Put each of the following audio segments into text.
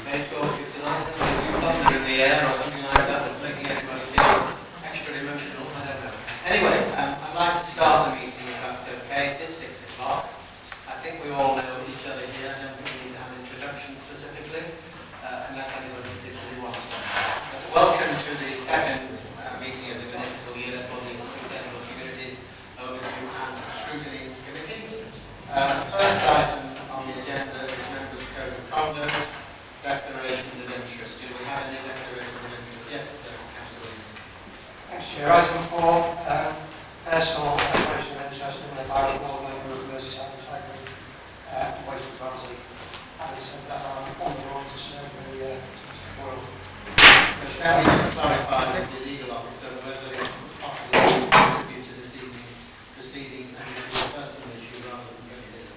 may talk to you tonight. There's some thunder in the air or something like that that's making everybody feel extra emotional. I don't know. Anyway, I'd like to start the meeting if that's okay. It is 6 o'clock. I think we all know each other here. I don't think we need to have an introduction specifically, unless anybody particularly wants to. Welcome to the second meeting of the Municipal Year for the Sustainable Communities Overview and Scrutiny Committee. The first item on the agenda is Members' Code of Conduct, Declarations of Interest. Do we have any declarations of interest? Yes, Councillor Williams. Thanks, Chair. Item 4, personal declaration of interest in the Wirral board member of Merseyside Recycling and Waste Authority. Having said that, I'm unwilling to serve the world. Can we just clarify with the legal officer whether it's possible to contribute to this evening's proceedings and it is a personal issue rather than political?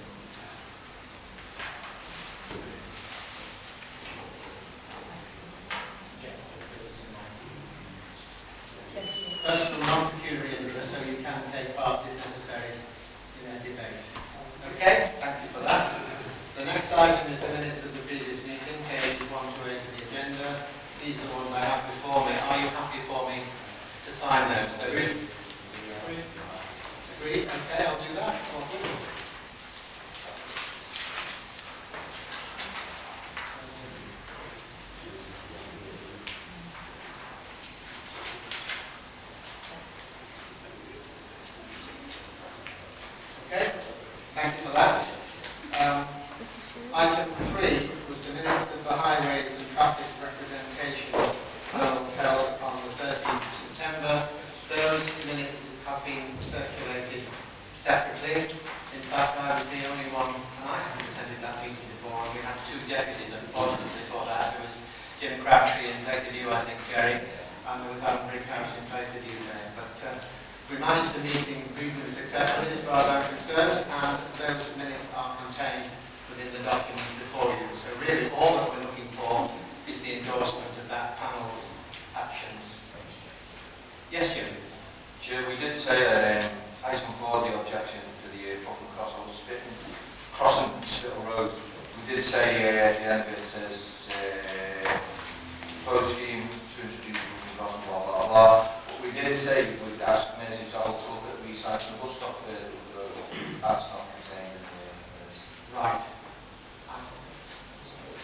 Personal non-pecuniary interest, so you can take part if necessary in a debate. Okay, thank you for that. The next item is the minutes of the previous meeting, pages 1 to 8 of the agenda. These are the ones I have before me. Are you happy for me to sign those? Agreed? Agreed? Okay, I'll do that. Okay, thank you for that. Item 3 was the minutes of the Highways and Traffic Representation held on the 13th of September. Those minutes have been circulated separately. In fact, I was the only one, and I haven't attended that meeting before, and we had 2 deputies, unfortunately, for that. There was Jim Crabtree in place of you, I think, Jerry, and there was Alan Brickhouse in place of you there. But we managed the meeting reasonably successfully, as far as I'm concerned, and those minutes are contained within the document before you. So really, all that we're looking for is the endorsement of that panel's actions. Yes, Jim? Chair, we did say that item 4, the objection to the buffer crossing Spittal Road, we did say at the end of it, it says proposed scheme to introduce buffer crossing, blah, blah, blah. What we did say was ask Merseyside to look at recycling the bus stop the road. That's not contained in the Right.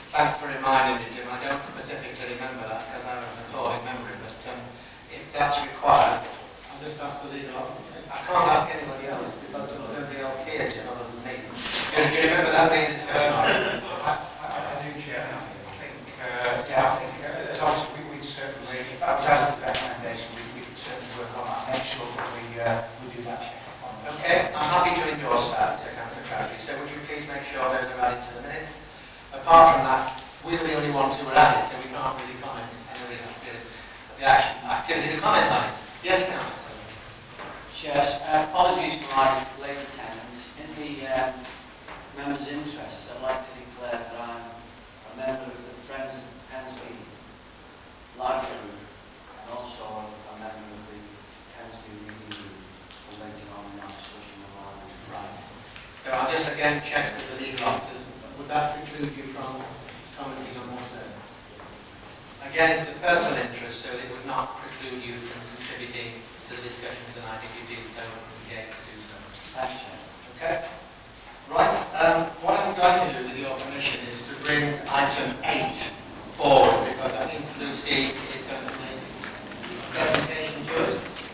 Thanks for reminding me, Jim. I don't specifically remember that because I wasn't at all remembering, but if that's required, I'll just ask the legal officer. I can't ask anybody else because there was nobody else here, Jim, other than me. Do you remember that being discussed? I do, Chair. I think as long as we'd certainly, if that was added to the recommendation, we could certainly work on that, make sure that we do that check upon it. Okay, I'm happy to endorse that, Councillor Crabtree. So would you please make sure those are added to the minutes? Apart from that, we're the only ones who were at it, so we can't really comment on the activity, the comments on it. Yes, Councillor. Yes, apologies for my late attendance. In the members' interests, I'd like to declare that I'm a member of the Friends of Pensby Life Group and also a member of the Pensby Reading Group, relating on in our discussion of our right. So I'll just again check with the legal officers. Would that preclude you from commenting on more so? Again, it's a personal interest, so it would not preclude you from contributing to the discussion tonight if you did so and engage to do so. Thanks, Chair. Okay? Right. What I'm going to do with your permission is to bring item 8 forward because I think Lucy is going to make a presentation to us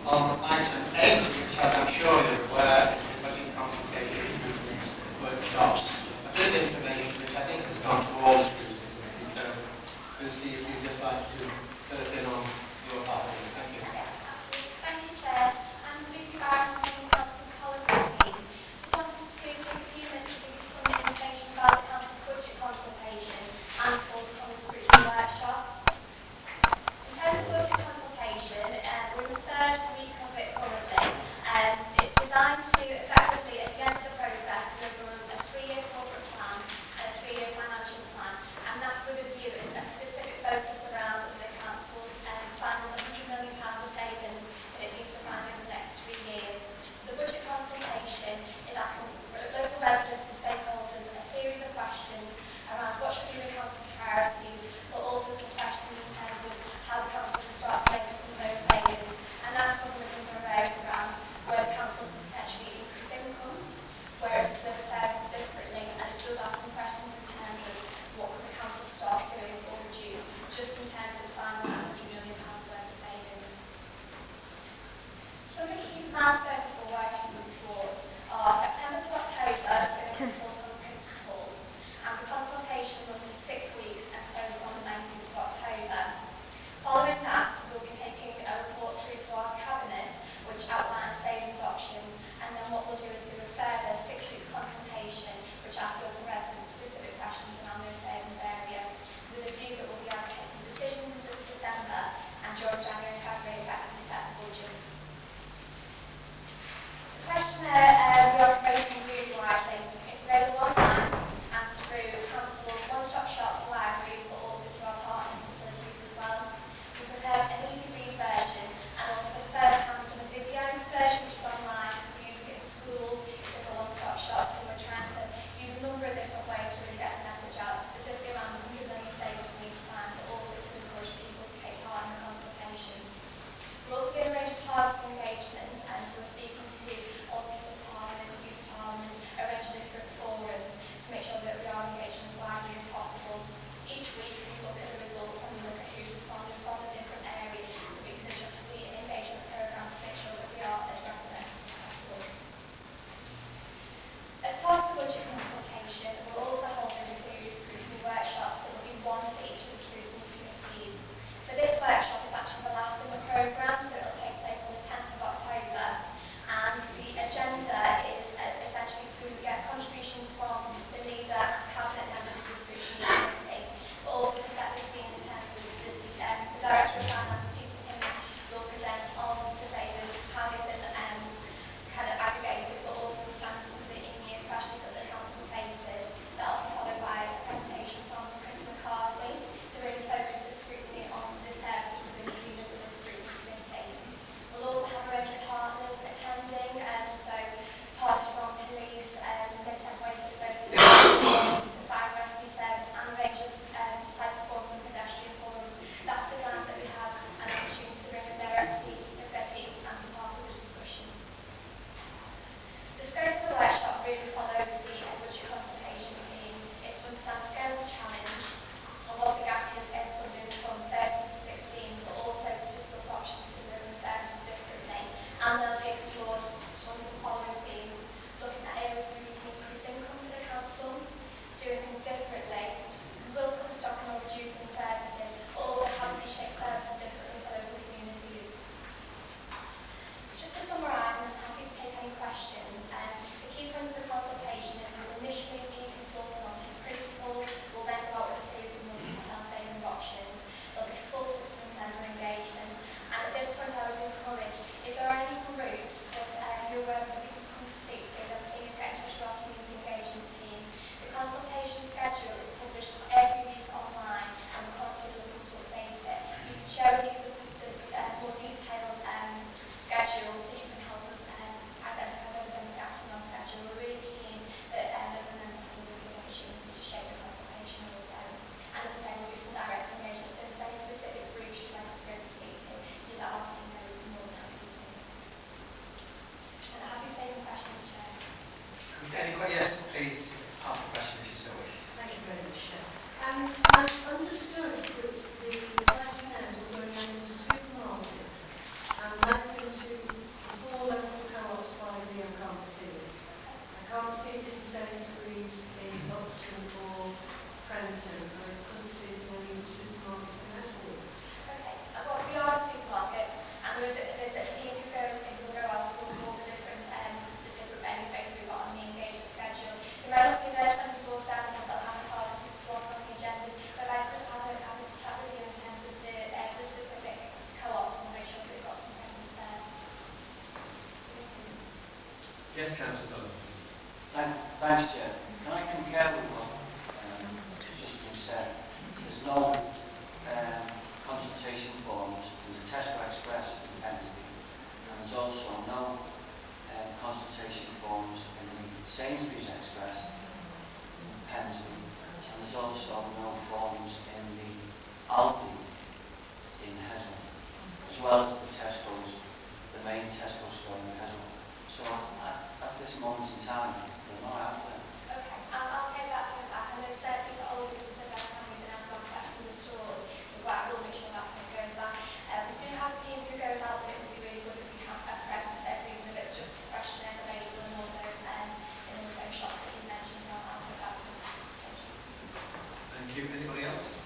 on item 8, which, as I'm sure you're aware, is the budget consultation workshops. A bit of information which I think has gone to all the scrutiny committees. So, Lucy, if you'd just like to fill us in on your part of this. Thank you. Absolutely. Thank you, Chair. I'm Lucy Barron from the Council's Policy Team. Just wanted to take a few minutes to give you some information about the Council's budget consultation and for the coming scrutiny workshop. In terms of budget consultation runs for 6 weeks and closes on the 19th of October. Following that, we'll be taking a report through to our Cabinet, which outlines savings options, and then what we'll do is do a further 6 weeks consultation, which asks local residents specific questions around their savings area, with a view that we'll be able to take some decisions into December, and during January and February effectively set the budget. The questionnaire we are proposing really widely. It's available online and through councils, one-stop shops, libraries, but also through our partners' facilities as well. We've prepared an easy-read version and also the first time done a video version, which is online. We're using it in schools, it's in the one-stop shops, and we're trying to use a number of different ways to really get the message out, specifically around the 100 million savings we need to plan, but also to encourage people to take part in the consultation. We're also doing a range of targeted engagements, and so we're speaking to Old People's Parliament, Youth Parliament, a range of different forums to make sure that we are engaging as widely as possible. Each week we look at the results and we look at who's responded from the different areas, so we can adjust the engagement programme to make sure that we are as representative as possible. As part of the budget consultation, we're also holding a series of scrutiny workshops, so there'll be one for each of the scrutiny committees. So this workshop is actually the last in the programme, so it'll take place on the 10th of October, and the agenda is essentially to get contributions from the leader and cabinet members of the scrutiny committee, but also to set the scene in terms of the Director of Finance, Peter Timmins, will present on the savings, how they've been kind of aggregated, but also understand some of the in-year pressures that the council faces. That'll be followed by a presentation from Chris McCarthy to really focus the scrutiny on the services within the units of the scrutiny committee. We'll also have a range of partners attending, so partners from police, mid-step waste disposal, the fire and rescue service, and a range of cycle forums and pedestrian forums. That's designed that we have an opportunity to bring in their expertise and be part of the discussion. The scope of the workshop really follows the budget consultation themes. It's to understand the scale of the challenge and what the gap is in funding from 13 to 16, but also to discuss options for delivering services differently. And they'll be explored under the following themes: looking at areas where we can increase income for the council, doing things differently, welcome stopping or reducing services, but also how we can shape services differently for local communities. Just to summarise, and I'm happy to take any questions, the key points of the consultation is we'll initially be consulting on key principles, we'll then go out with a series of more detailed saving options, there'll be full system member engagement, and at this point I would encourage, if there are any groups that you're aware of that we can come to speak to, then please get in touch with our community engagement team. The consultation schedule is published every week online, and we're constantly looking to update it. You can share with you the more detailed schedule, so you can help us identify whether there's any gaps in our schedule. We're really keen that local members have these opportunities to shape the consultation also. And as I say, we'll do some direct engagement, so if there's any specific groups you'd like us to go to speak to, you let our team know, we'd be more than happy to. And I'm happy to take any questions, Chair. Yes, please ask a question if you so wish. Thank you very much, Chair. I understood that the questionnaires were going out into supermarkets and then into the 4 local co-ops by me. I can't see it. I can't see it in Sainsbury's, in Upton or Prenton, and I couldn't see it in any of the supermarkets in Edinburgh. Okay, well, we are a supermarket, and there's a team who goes, maybe we'll go out to all the different venues basically we've got on the engagement schedule. They might not be there 24/7, but they'll have a targeted slot on the agendas, but I could have a chat with you in terms of the specific co-ops and make sure that we've got some presence there. Yes, Councillor Sullivan. Thanks, Chair. Can I concur with what just been said? There's no consultation forms in the Tesco Express in Pensby, and there's also no consultation forms in the Sainsbury's Express in Pensby, and there's also no forms in the Aldi in Heswell, as well as the Tesco's, the main Tesco store in Heswell. So at this moment in time, they're not out there. Okay, I'll take that point back. I know certainly for Aldi this is the best time we've been able to access in the stores, so I will make sure that point goes back. We do have a team who goes out, but it would be really good if we have a presence there, so even if it's just questionnaires available in all those shops that you mentioned, so I'll take that point. Thank you. Thank you. Anybody else?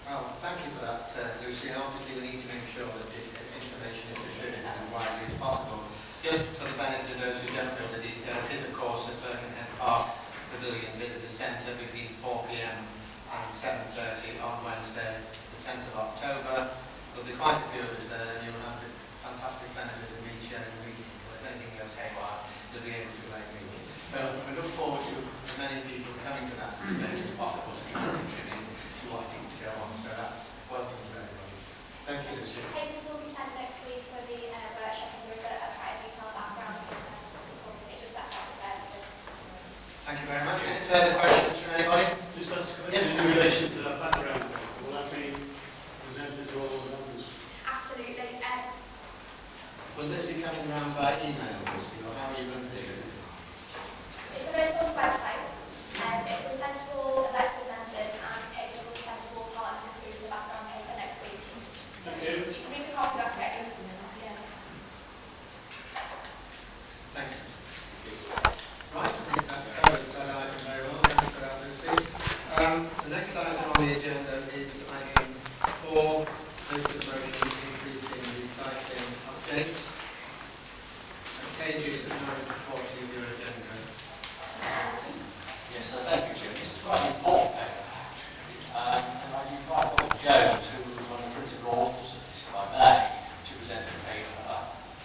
Well, thank you for that, Lucy. And obviously, we need to make sure that information is distributed as widely as possible. Just for the benefit of those who don't know the detail, it is, of course, at Birkenhead Park Pavilion Visitor Centre between 4 p.m. and 7:30 on Wednesday, the 10th of October. There'll be quite a few of us there, and you'll have the fantastic benefit of being sharing the meeting. So if anything goes haywire, you'll be able to me. So I look forward to as many people coming to that debate as possible to try and contribute to what needs to go on. So that's welcome to everybody. Thank you, Lucy. Papers will be sent next week for the workshop, and there is a quite a detailed background to the company, just sets out the services. Thank you very much. Any further questions from anybody? Just ask a question in relation to that background. Will that be presented to all the members? Absolutely. Will this be coming around by email, Lucy, or how are you going to distribute it? It's available on the website. It's been sent to all elected members, and papers will be sent to all partners, including the background paper next week. So Thank you. you can read a copy of it. Yeah. Thank you. Right, I think that covers that item very well. Thank you for that, Lucy. The next item on the agenda is item 4, list of motions increasing recycling update. Pages of 9 to 40 of your agenda. Yes, so thank you, Jim. This is quite an important paper, and I invite Dr. Jones, who was one of the principal authors of this, if I may, to present the paper.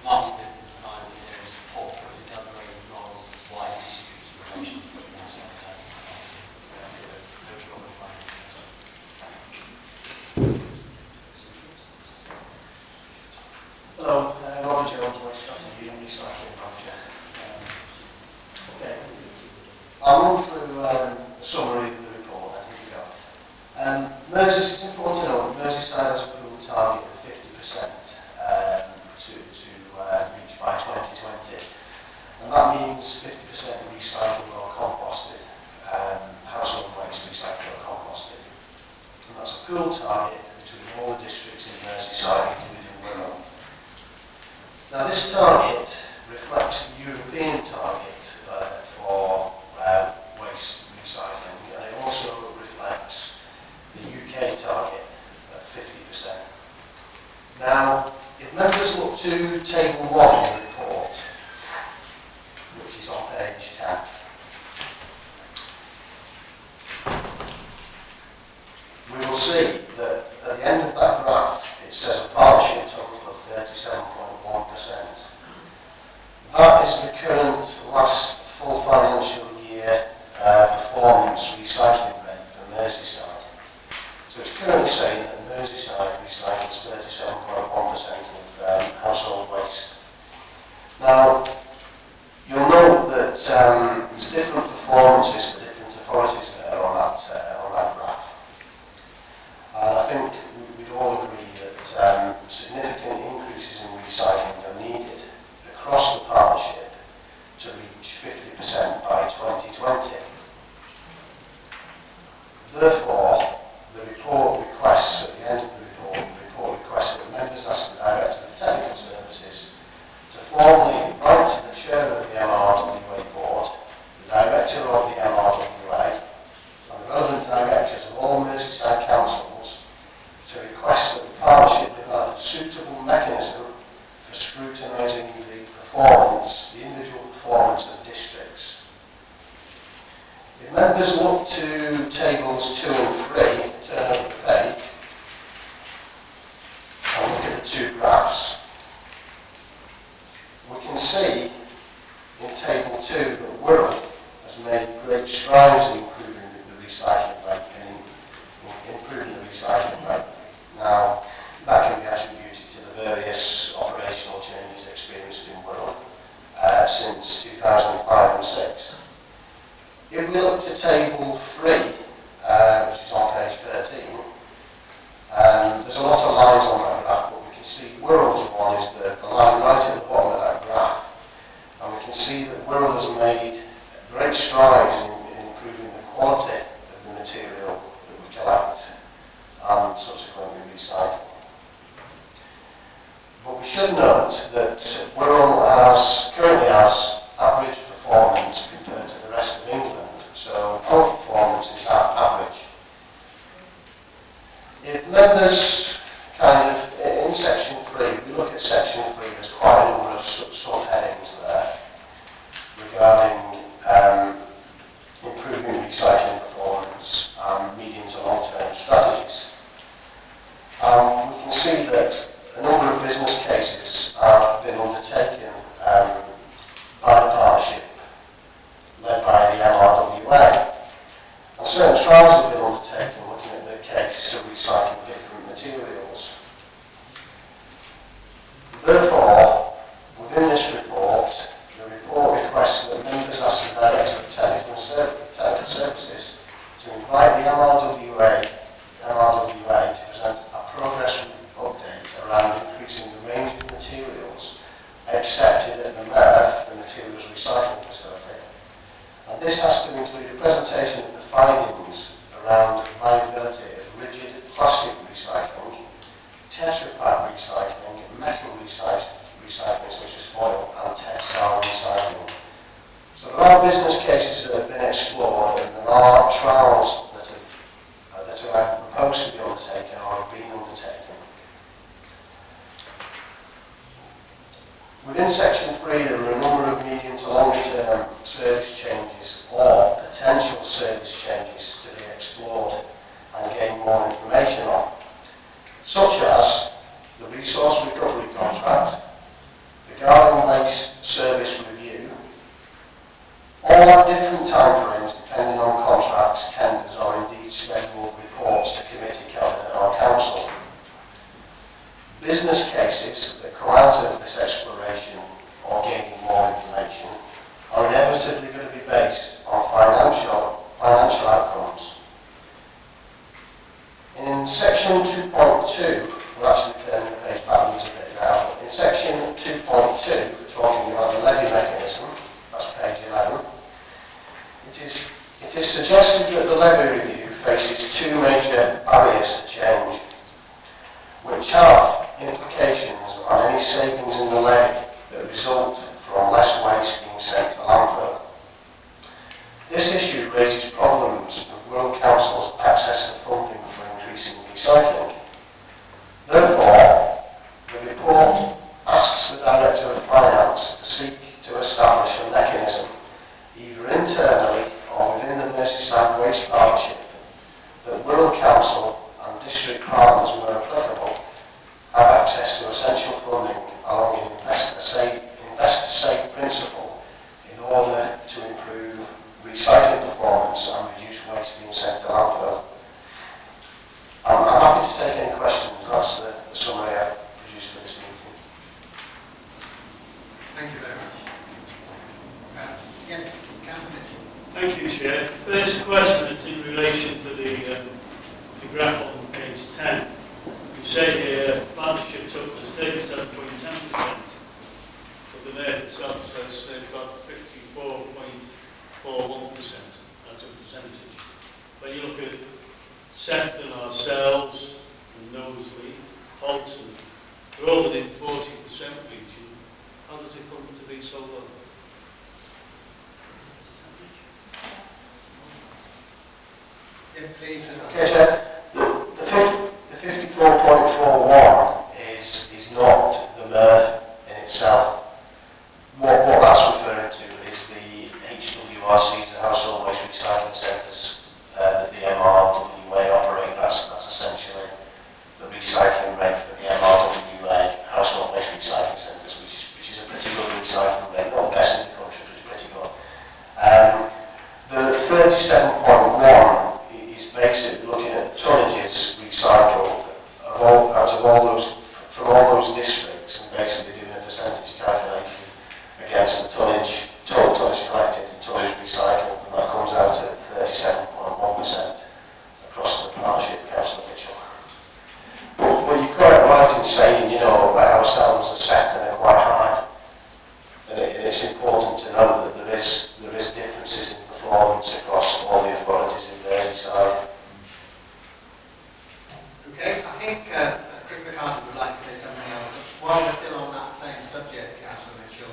Last bit and I will be there in support, because it does raise rather wide issues in relation to what we have said today. No problem if I Hello, Roger Jones, Waste Strategy and Recycling Manager. Okay. I'll run through a summary of the report, and here we go. It's important to know that Merseyside has a pool target of 50% to reach by 2020. And that means 50% recycled or composted, household waste recycled or composted. And that's a pool target between all the districts in Merseyside, including Wirral. Now this target reflects the European target for waste recycling, and it also reflects the UK target at 50%. Now, if members look to table 1 in the report, which is on page 10, we will see that at the end of that graph it says a partnership total of 37.1%. That is the current last full financial year performance recycling rate for Merseyside. So it's currently saying that Merseyside recycles 37.1% of household waste. Now, you'll note that there's different performances for different authorities there on that graph. And I think we'd all agree that significant increases in recycling are needed across the partnership to reach 50% by 2020. Therefore, the report requests, at the end of the report requests that members ask the Director of Technical Services to formally write to the Chair of the MRWA Board, the Director of the MRWA, and the relevant directors of all Merseyside councils to request that the partnership develop a suitable mechanism for scrutinising the individual performance of districts. If members look to tables 2 and 3, turn over the page, and look at the 2 graphs, we can see in table 2 that Wirral has made great strides in improving the recycling rate Now, that can be attributed to the various operational changes experienced in Wirral since 2005 and 6. If we look to table 3, which is on page 13, there's a lot of lines on that graph, but we can see Wirral's one is the line right at the bottom of that graph. And we can see that Wirral has made great strides in improving the quality of the material that we collect and subsequently recycle. But we should note that Wirral currently has average performance compared to the rest of England. So our performance is trials have been undertaken looking at the case of recycling different materials. Therefore, within this report, the report requests that members ask the Director of Technical Services to invite the MRWA to present a progress update around increasing the range of materials accepted at the MERF, the Materials Recycling Facility. And this has to include a presentation of the findings around the viability of rigid plastic recycling, Tetra Pak recycling, metal recycling such as foil, and textile recycling. So there are business cases that have been explored, and there are trials that are proposed to be undertaken or have been undertaken. Within Section 3, there are a number of medium to longer term service changes or potential service changes to be explored and gain more information on, such as the resource recovery contract, the garden waste service review, all have different timeframes depending on contracts, tenders, or indeed scheduled reports to committee, cabinet or council. Business cases that come out of this exploration or gaining more information are inevitably going to be based on financial outcomes. In Section 2.2, we're actually turning the page backwards a bit now, but in Section 2.2, we're talking about the levy mechanism, that's page 11. It is suggested that the levy review faces two major barriers to change, which have implications on any savings in the levy that result from less waste being sent to landfill. This issue raises problems with Wirral Council's access to funding for increasing recycling. Therefore, the report asks the Director of Finance to seek to establish a mechanism, either internally or within the Merseyside Waste Partnership, that Wirral Council and district partners, where applicable, have access to essential funding along an investor-safe principle in order to improve recycling performance and reduce waste being sent to landfill. I'm happy to take any questions. That's the summary I've produced for this meeting. Thank you very much. Yes, Councillor Mitchell. Thank you, Chair. First question is in relation to the graph on page 10. You say here, partnership took us 37.10%, but the mayor itself says they've got 54.41% as a percentage. When you look at Sefton ourselves, and Knowsley, Holton, they're all within 40% region. How does it come to be so low? Yes, please. Okay, Chair. The 54.41 is not the MERF in itself. What that's referring to is the HWRCs, the Household Waste Recycling Centres, that the MRWA operate. That's essentially the recycling rate for the MRWA Household Waste Recycling Centres, which is a pretty good recycling rate. Not the best in the country, but it's pretty good. The 37.1 is basically looking at the tonnages recycled from all those districts, and basically doing a percentage calculation against the total tonnage collected and tonnage recycled, and that comes out at 37.1% across the partnership, Councillor Mitchell. But you've got it right in saying, that our standards are set and are quite high, and it's important to know that there is differences in performance across all the authorities in Merseyside. Okay, I think Chris McCarthy would like to say something else. While we're still on that same subject, Councillor Mitchell,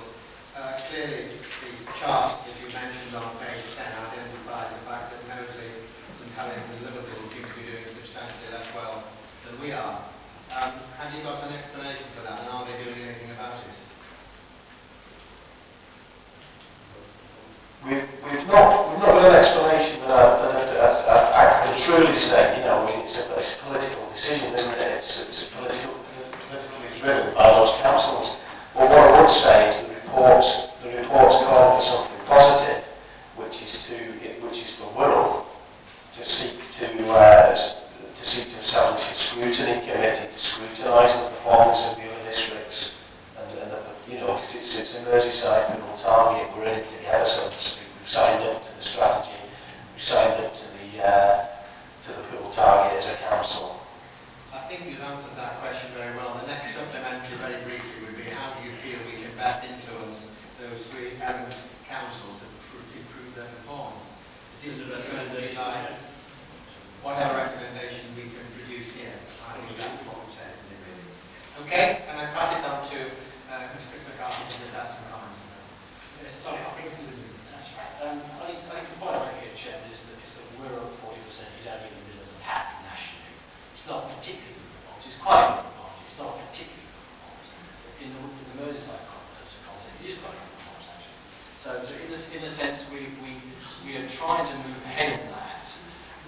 clearly the chart that you mentioned on page 10 identifies the fact that Knowsley, St Helens and Liverpool seem to be doing substantially less well than we are. Have you got an explanation for that, and are they doing anything about it? We've not got an explanation that I can truly say, it's a political decision, isn't it? It's politically driven by those councils. But what I would say is the report's calling for something positive, which is for Wirral to seek to seek to establish a scrutiny committee to scrutinise the performance of the other districts. And you know, because it's a Merseyside Wirral target, we're in it together, so to speak. We've signed up to the strategy, we've signed up to the Wirral target as a council. I think you've answered that question very well. The next supplementary, very briefly, would be how do you feel we can best influence those three parent councils to improve their performance? It isn't going to be like whatever recommendation we can produce here. I think that's what we've said, isn't it, really? Okay, and I pass it on to Mr. McCarthy to just add some comments. Yes, sorry, I'll bring through. That's right. I think the point I make here, Chairman, is that we're at 40% is only in the middle of the pack nationally. It's not particularly good performance. It's quite good performance. It's not particularly good performance. In the Merseyside context, it is quite good performance, actually. So in a sense, we are trying to move ahead of that,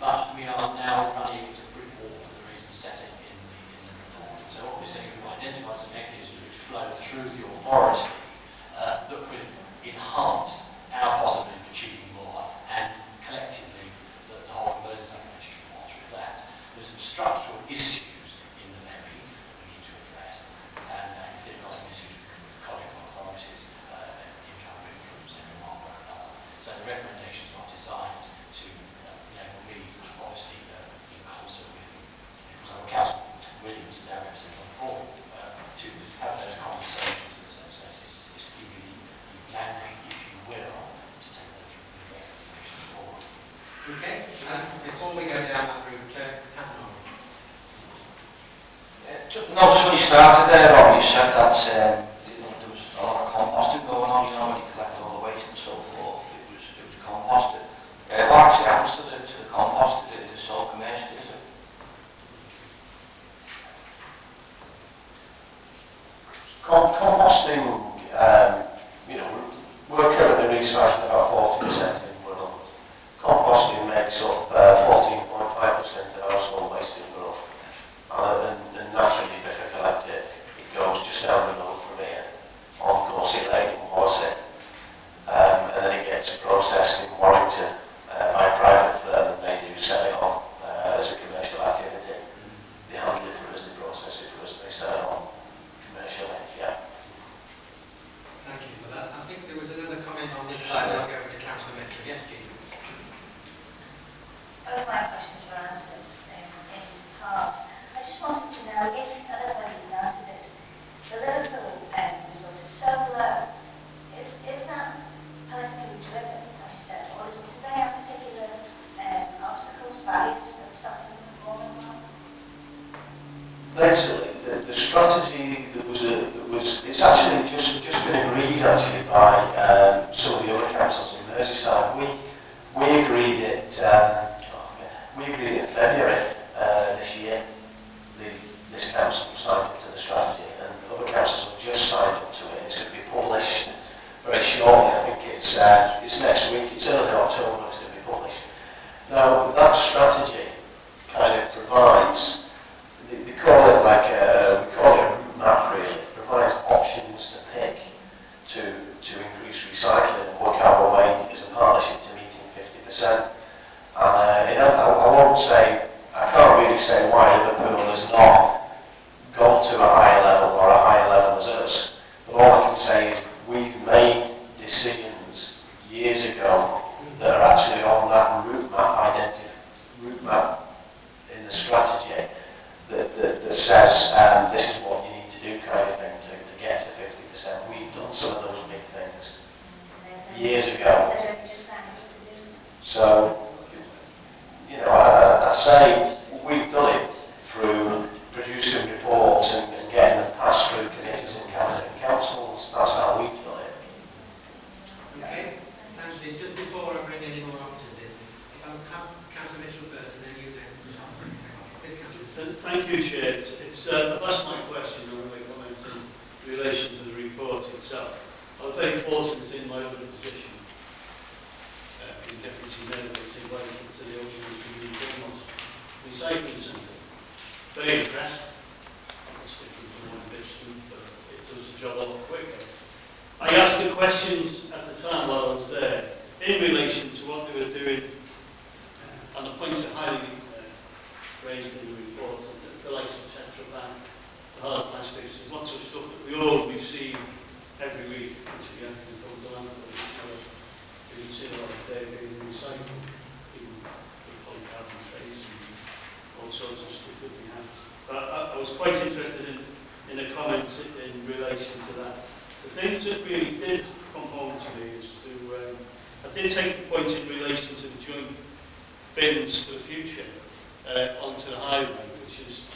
but we are now running into a brick wall for the reasons set in the report. So what we're saying, we've identified some mechanisms which flow through the authority that could enhance our possibility of achieving more, and collectively the whole Merseyside nation can walk through that. There's some structural issues in the levy we need to address, and there are some issues with colleague authorities incoming from Central Marlborough and other. So the recommendations are designed to enable me, obviously in concert with, for example, Councillor Williams as our representative on the board, to have those conversations. So it's to give you the mandate, if you will, to take those recommendations forward. Okay, before we go down that route, Councillor. Just when you started there, Rob, you said that there was a lot of composting going on, you know, when you collect all the waste and so forth, it was composted. What actually happens to the compost? Is it sold commercially, is it? Composting, you know, we're currently recycling about 40% in Wirral. Composting makes up 14.5% of household waste in Wirral. And naturally, if I collect it, it goes just down the road from here, on Corset Lake and Corset. And then it gets processed in Warrington by a private firm, and they do sell it on as a commercial activity. They handle it for us, they process it for us, they sell it on commercially, yeah. Thank you for that. I think there was another comment on this side. I'll go over to Councillor Mitchell. Yes, Jean. Both my questions were answered in part. I just wanted to know if, I don't know whether you can answer this, the Liverpool result is so low. Is that politically driven, as you said, or do they have particular obstacles, barriers that stop them performing well? Basically, the strategy that was it's actually just been agreed actually by some of the other councils in Merseyside. We agreed it. We agreed in February this year. This council signed up to the strategy, and other councils have just signed up to it. It's going to be published very shortly. I think it's next week. It's early October. It's going to be published. Now that strategy kind of provides. They call it like we call it a route map. Really, it provides options to pick to increase recycling and work out a way as a partnership to meeting 50%. And I won't say, I can't really say why Liverpool has not gone to a higher level or a higher level as us. But all I can say is we've made decisions years ago that are actually on that route map in the strategy that says this is what you need to do, kind of thing, to get to 50%. We've done some of those big things years ago. So, you know, I say we've done it through producing reports and getting them passed through committees and councils. That's how we've done it. Okay. Actually, just before I bring any more officers in, if I'll have Councillor Mitchell first and then you next. Thank you, Chair. That's my question. I'm going to comment in relation to the report itself. I was very fortunate in my other position in Deputy Mayor was invited to the opening of the Bournemouth Recycling Centre. Very impressed. Obviously, from one bit smooth, but it does the job a lot quicker. I asked the questions at the time while I was there in relation to what they were doing and the points of highly sorts of stuff that we have. But I was quite interested in the comments in relation to that. The things that really did come home to me is to, I did take the point in relation to the joint bins for the future onto the highway, which is,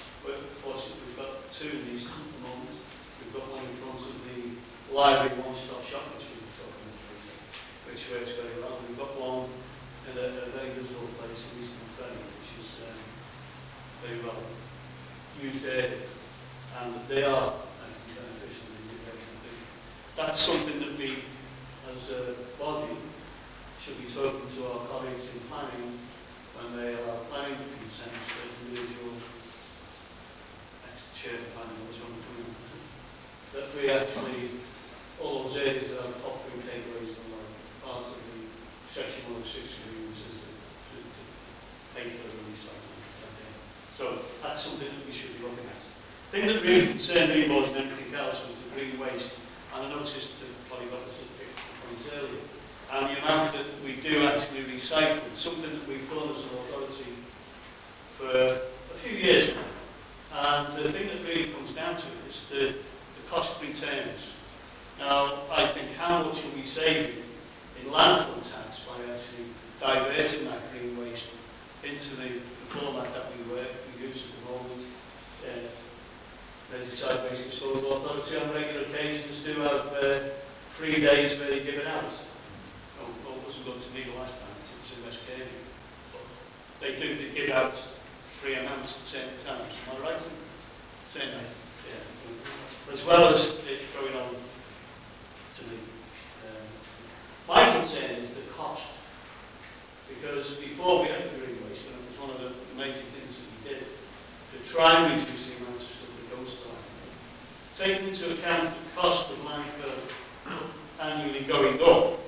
fortunately we've got two of these at the moment. We've got one in front of the library one-stop shop, which we were talking about later, which works very well. We've got one in a very visible place in Eastern Ferry, which is very well used area, and they are actually beneficial in the way they do. That's something that we, as a body, should be talking to our colleagues in planning when they are planning consents for individual ex-chair planning, which one that we actually, all those areas that have offering takeaways and like part of the section 106 agreements is to pay for the recycling. So that's something that we should be looking at. The thing that really concerned me more than anything else was the green waste, and I noticed that colleague officers picked the point earlier, and the amount that we do actually recycle, something that we've done as an authority for a few years now. And the thing that really comes down to it is the cost returns. Now, I think how much will we save in landfill tax by actually diverting that green waste into the format that we use at the moment. Merseyside Waste Disposal Authority on regular occasions do have 3 days where they give it out. It wasn't good to me the last time, it was in West Kirby. But they do give out 3 amounts at certain times. Am I right? Yeah. As well as it going on to me. My concern is the cost. Because before we had the green waste, and it was one of the major things that we did to try and reduce the amount of stuff that goes to landfill. Taking into account the cost of landfill annually going up,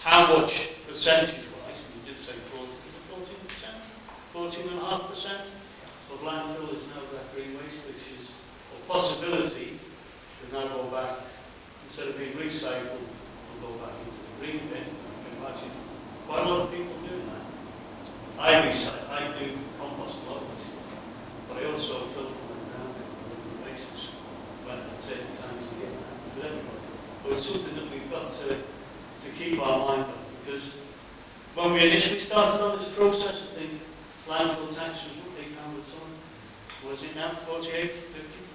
how much percentage-wise, and you did say 14%, 14.5% of landfill is now that green waste, which is a possibility to now go back, instead of being recycled, and go back into the green bin. You can imagine quite a lot of people doing that. I do compost a lot of this, but I also filter my ground on a regular basis when at certain times of the year with everybody. But it's something that we've got to keep our mind on, because when we initially started on this process, I think landfill tax was £8 a tonne. Was it now 48, 50?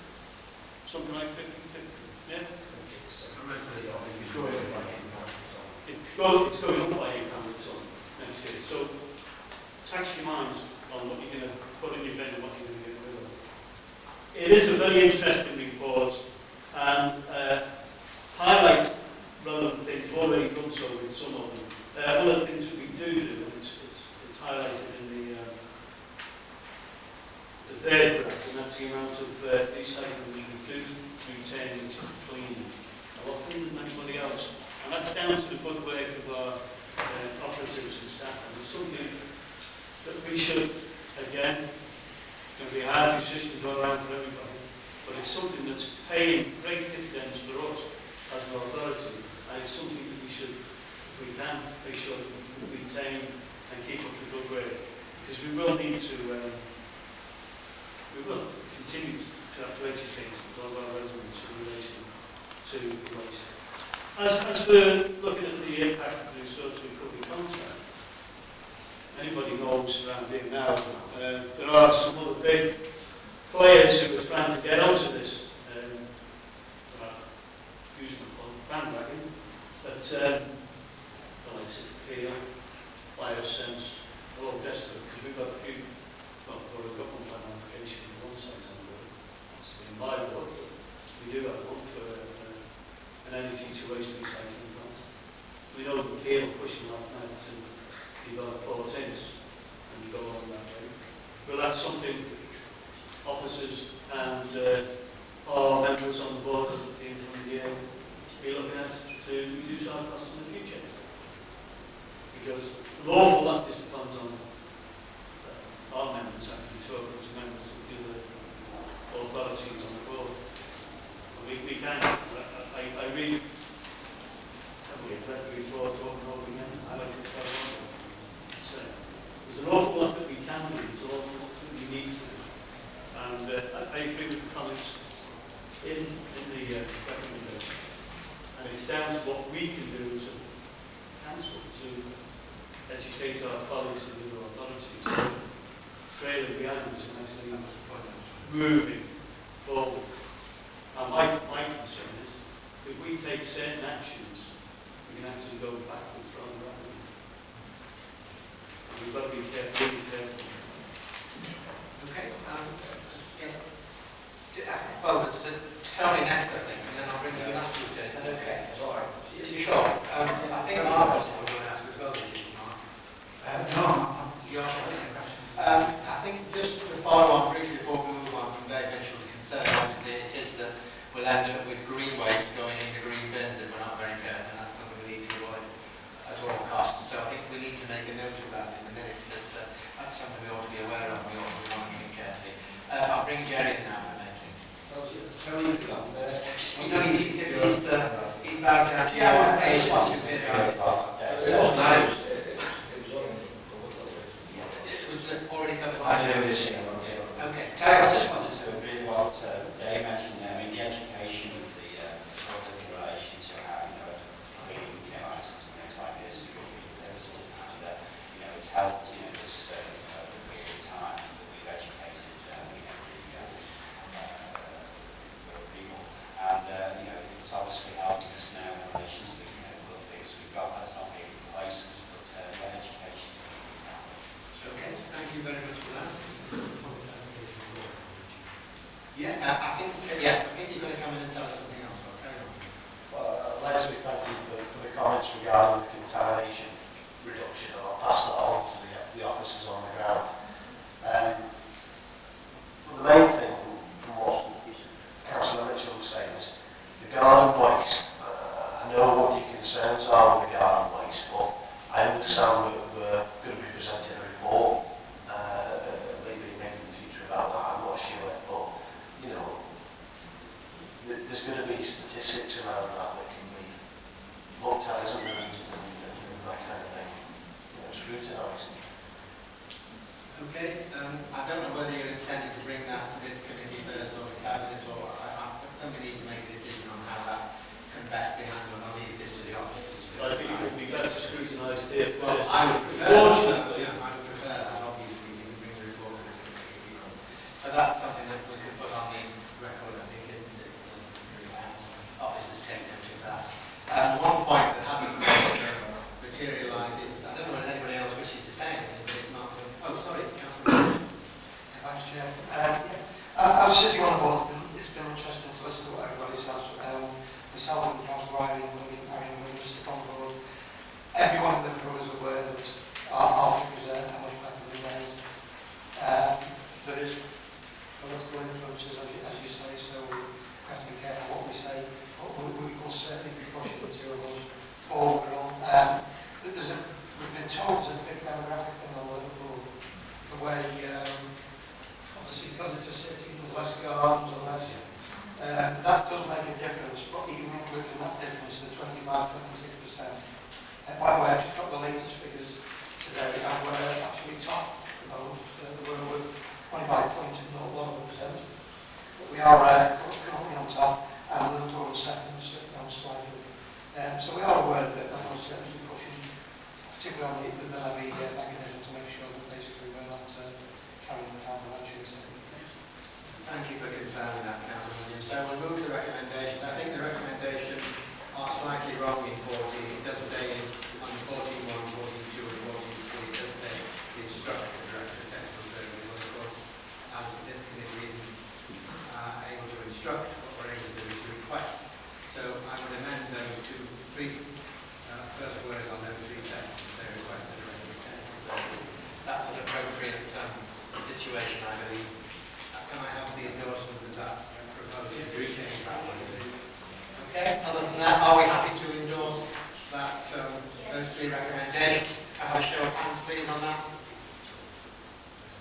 Something like 50, 50, yeah? It's going up by £8 a tonne next year. So tax your minds on what you're going to put in your bin and what you're going to get rid of. It is a very interesting report and highlights relevant things. We've already done so with some of them. One of the things that we do, and it's highlighted in the third graph, and that's the amount of recycling we do retain, which is clean. A lot cleaner than anybody else. And that's down to the good work of our operatives and staff. And it's something that we should, again, it's going to be a hard decision to go around for everybody, but it's something that's paying great dividends for us as an authority, and it's something that we should, if we can, make sure that we can retain and keep up the good work, because we will need to, we will continue to have to educate all of our residents in relation to waste. As for looking at the impact of the resource recovery contract, anybody knows around here now, there are some other big players who are trying to get onto this, use them on bandwagon, but the likes of Peel, Biosense, are all desperate, because we've got a few, well, we've got one plan application for one site on the road, it's been by the road, but we do have one for an energy to waste recycling plant. We know that Peel are pushing like that to develop Port Innis and go on that way. But that's something officers and our members on the board of the team from the year be looking at to reduce our costs in the future. Because an awful lot this depends on our members actually talking to members of the other authorities on the board. And we can, I read heavily a directory report over again. I like to tell you. There's an awful lot that we can do, there's an awful lot that we need in the recommendation. And it's down to what we can do as a council to educate our colleagues and other authorities. So trailer behind us and actually moving forward. Now my concern is if we take certain actions, we can actually go backwards rather than rapidly. And we've got to be careful. Okay. Well, there's Tony next, I think, and then I'll bring you in after you, Jay. Is that okay? Sorry. Are you sure? I think Mark was going to ask as well, did you, Mark? No. You're I think just to follow on briefly before we move on from Dave Mitchell's concern, obviously it is that we'll end up with green waste going in the green bins if we're not very careful, and that's something we need to avoid at all costs. So I think we need to make a note of that in the minutes, that that's something we ought to be aware of, we ought to be monitoring carefully. I'll bring Jerry in now for a minute. Tony, you got first. You know, he's bowed down to you. It was nice. It was already covered by I do this. Okay. I just wanted to agree with what Dave mentioned there. I mean, the education of the public in relation to how, clean, items and things like this, it's helped, this period of time that we've educated, people. And, it's obviously helping us now in relation to the, the figures we've got. That's not being replaced, but education. Okay, thank you very much for that. Yeah, I think you're going to come in and tell us something else. Okay. Well, Leslie, thank you for the comments regarding the contamination reduction. I'll pass that on to the officers on the ground. The main thing from what Councillor Mitchell was saying is the garden waste. I know what your concerns are with the garden waste, but I understand we're going to be presenting a report, maybe in the future about that. I'm not sure, but there's going to be statistics around that can be looked at, isn't there, and that kind of thing, scrutinised. Okay, I don't know whether you're intending to bring that to this committee first or the cabinet, or I think we need to make a decision on how that can best be handled. I'll leave this to the officers. I think it would be better scrutinised here first. Well, I would prefer Fortunately, that. Obviously, you can bring the report to this committee. So that's something that we can put on the record, I think, isn't it? Officers take temperature of that. One point that hasn't materialised is, I don't know whether anybody else wishes to say anything, but if not, oh, sorry, Councillor. Thanks, Chair. I was sitting on the board, it's been interesting to listen to what everybody says. Myself and Councillor Riley and Williams sit on the board. Everyone in the crew is aware that our figures are much better than theirs. There is political influences, as you say, so we have to be careful what we say, but we will certainly be pushing the two of us forward on. We've been told there's a big demographic thing on Liverpool, the way, obviously because it's a city, there's less gardens and less, that does make a difference, but even including that difference, the 25-26%. By the way, I just got the latest figures today, and we're actually top at the moment. We're 25.01%, but we are currently on top, and Liverpool second, down slightly. So we are aware that I was certainly pushing, particularly on the levy mechanism, to make sure that basically we're not carrying the pound of that should say. Thank you for confirming that, Councillor Williams. So we'll move to the recommendation. I think the recommendation are slightly wrong in 40. It does say on 41, 42 and 43, it does say the instructor, the Director of Technical Services. Well, of course, as this committee isn't able to instruct, what we're able to do is to request. So I would amend those first words on those three sentences. They request the Director of Technical Services. That's an appropriate situation, I believe. Can I have the endorsement of that proposal? Okay, other than that, are we happy to endorse that, those three recommendations? Can I have a show of hands, please, on that?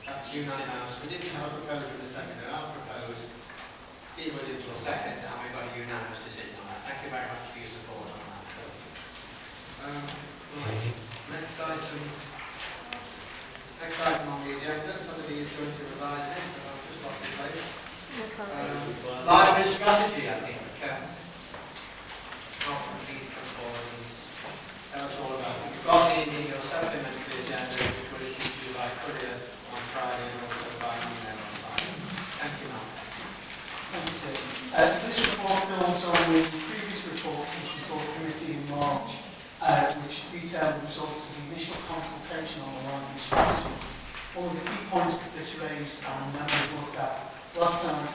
That's unanimous. We didn't have a proposer in the second, and I'll propose Steve Williams will second, and we've got a unanimous decision on that. Thank you very much for your support on that. Next item on the agenda, somebody is going to revise it, but I've just lost the place. Library strategy, I think. Not complete before and tell us all about it. You've got in your supplementary agenda, which was issued to you by courier on Friday and also by email on Friday. Thank you, Mark. Thank you, this report builds on the previous report which was before the committee in March, which detailed the results of the initial consultation on the library strategy. One of the key points that this raised and members looked at last time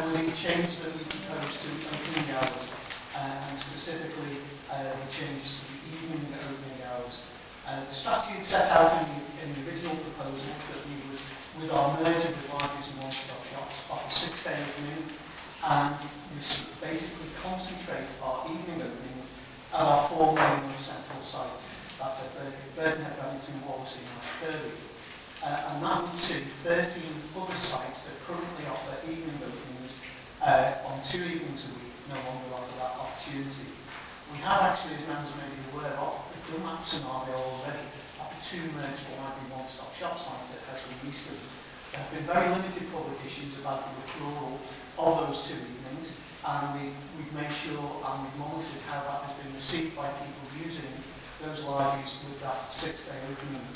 were the changes that we proposed to opening hours, and specifically the changes to the evening opening hours. The strategy had set out in the original proposals that we would, with our merger with libraries and one-stop shops, offer 6-day opening, and we basically concentrate our evening openings at our 4 main central sites. That's at Birkenhead, Bedlington, Wallasey and West Kirby. And that would see 13 other sites that currently offer evening openings on 2 evenings a week no longer offer that opportunity. We have actually, as members may be aware of, done that scenario already at the 2 merged library one-stop shop sites at Heswell and Easton. There have been very limited public issues about the withdrawal of those 2 evenings, and we've made sure and we've monitored how that has been received by people using those libraries with that 6-day opening.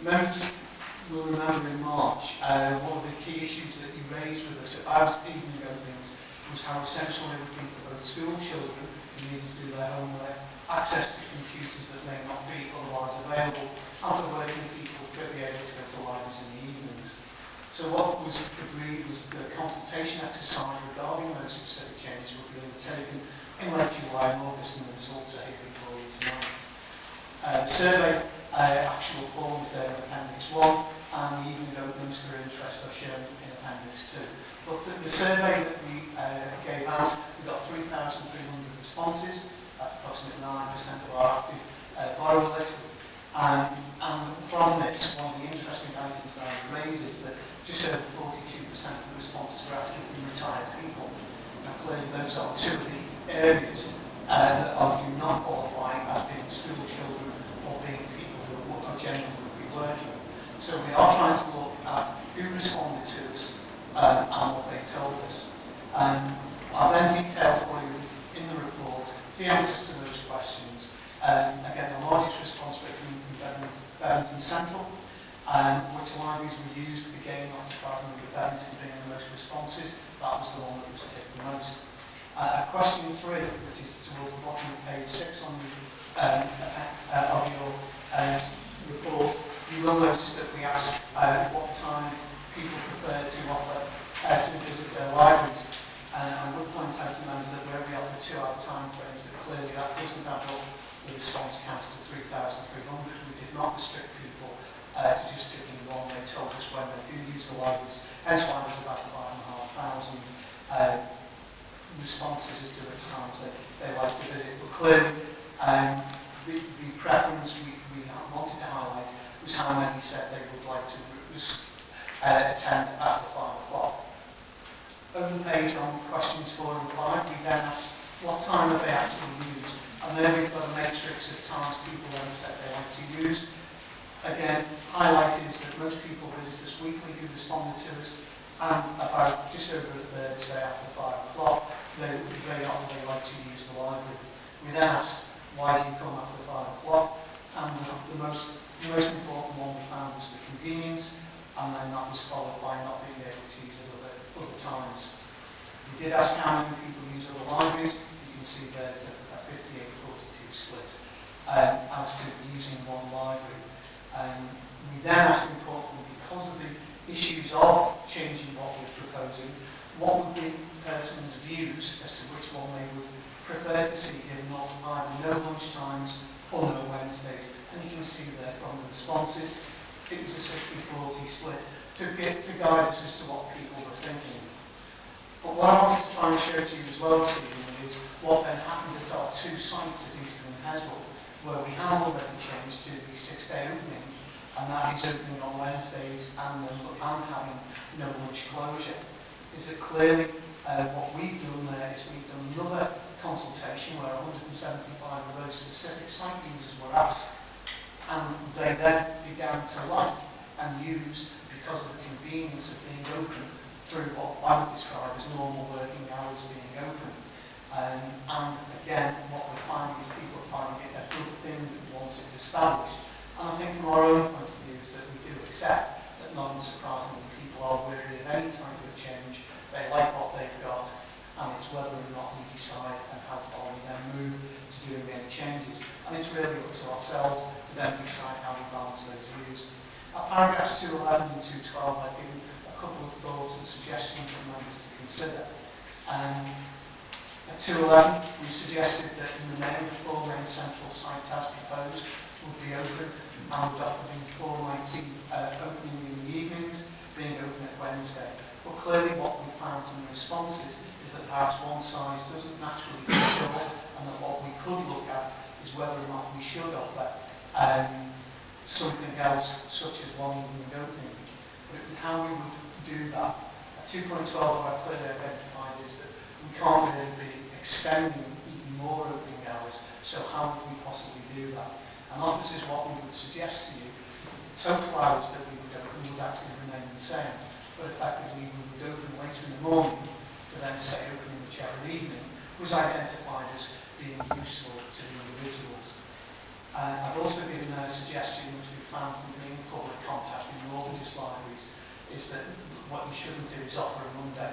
Members will remember in March, one of the key issues that you raised with us about evening openings was how essential it would be for both school children who needed to do their homework, access to computers that may not be otherwise available, and for working people to be able to go to libraries in the evenings. So what was agreed was the consultation exercise regarding those specific changes would be undertaken in late July and August, and the results are here before you tonight. The survey actual forms there in Appendix 1, and the evening openings for interest are shown in Appendix 2. But the survey that we gave out, we got 3,300 responses. That's approximately 9% of our active borrower list. And from this, one of the interesting items that I raise is that just over 42% of the responses were actually from retired people. Now, clearly, those are 2 of the areas that do not qualify as being school children or being people who are genuinely would be working. So we are trying to look at who responded to us and what they told us. I'll then detail for you in the report the answers to those questions. Again, the largest response rate came from Bedlington Central, which libraries were used, again, not surprisingly, with Bedlington being the most responses. That was the one that was ticked the most. Question 3, which is towards the bottom of page 6 on of your report, you will notice that we ask what time people prefer to offer to visit their libraries. I would point out to members that where we offer 2-hour time frames, that clearly that doesn't add up the response counts to 3,300. We did not restrict people to just ticking one. They told us when they do use the libraries. Hence why there's about 5,500 responses as to which times they like to visit. But clearly, the preference we wanted to highlight was how many said they would like to attend after 5 o'clock. Over the page on questions 4 and 5, we then asked what time have they actually used. And then we've got a matrix of times people then said they like to use. Again, highlighted is that most people visit us weekly who responded to us, and about just over a third say after 5 o'clock, they like to use the library. We then asked, why do you come after 5 o'clock? And the most important one we found was the convenience, and then that was followed by not being able to use it other times. We did ask how many people use other libraries. You can see there it's a 58-42 split as to using one library. We then asked, importantly, because of the issues of changing what we're proposing, what would be the person's views as to which one they would prefer to see, given not either no lunch times or no Wednesdays. And you can see there from the responses, it was a 60-40 split to guide us as to what people were thinking. But what I wanted to try and show to you as well this evening is what then happened at our 2 sites at Easton and Heswell, where we have already changed to the 6-day opening, and that is opening on Wednesdays and having no lunch closure. Is that clearly what we've done there is we've done another consultation where 175 of those specific site users were asked, and they then began to like and use, because of the convenience of being open through what I would describe as normal working hours being open. And again, what we're finding is people are finding it a good thing once it's established. And I think from our own point of view is that we do accept that not unsurprisingly people are weary of any type of change. They like what they've got, and it's whether or not we decide and how far we then move to doing any changes. And it's really up to ourselves to then decide how we balance those views. At paragraphs 211 and 212, I've given a couple of thoughts and suggestions for members to consider. At 211, we suggested that in the main, the 4 main central sites as proposed would be open and would offer the 4 nights opening in the evenings, being open at Wednesday. But clearly what we found from the responses is that perhaps one size doesn't naturally fit all, and that what we could look at is whether or not we should offer something else, such as one evening opening. But it was how we would do that. At 2.12, what I've clearly identified is that we can't really be extending even more opening hours, so how would we possibly do that? And officers, what we would suggest to you is that the total hours that we would open would actually remain the same, but effectively we would open later in the morning to then say opening whichever evening was identified as being useful to the individuals. I've also given a suggestion which we found from being in public contact in all religious libraries is that what you shouldn't do is offer a Monday,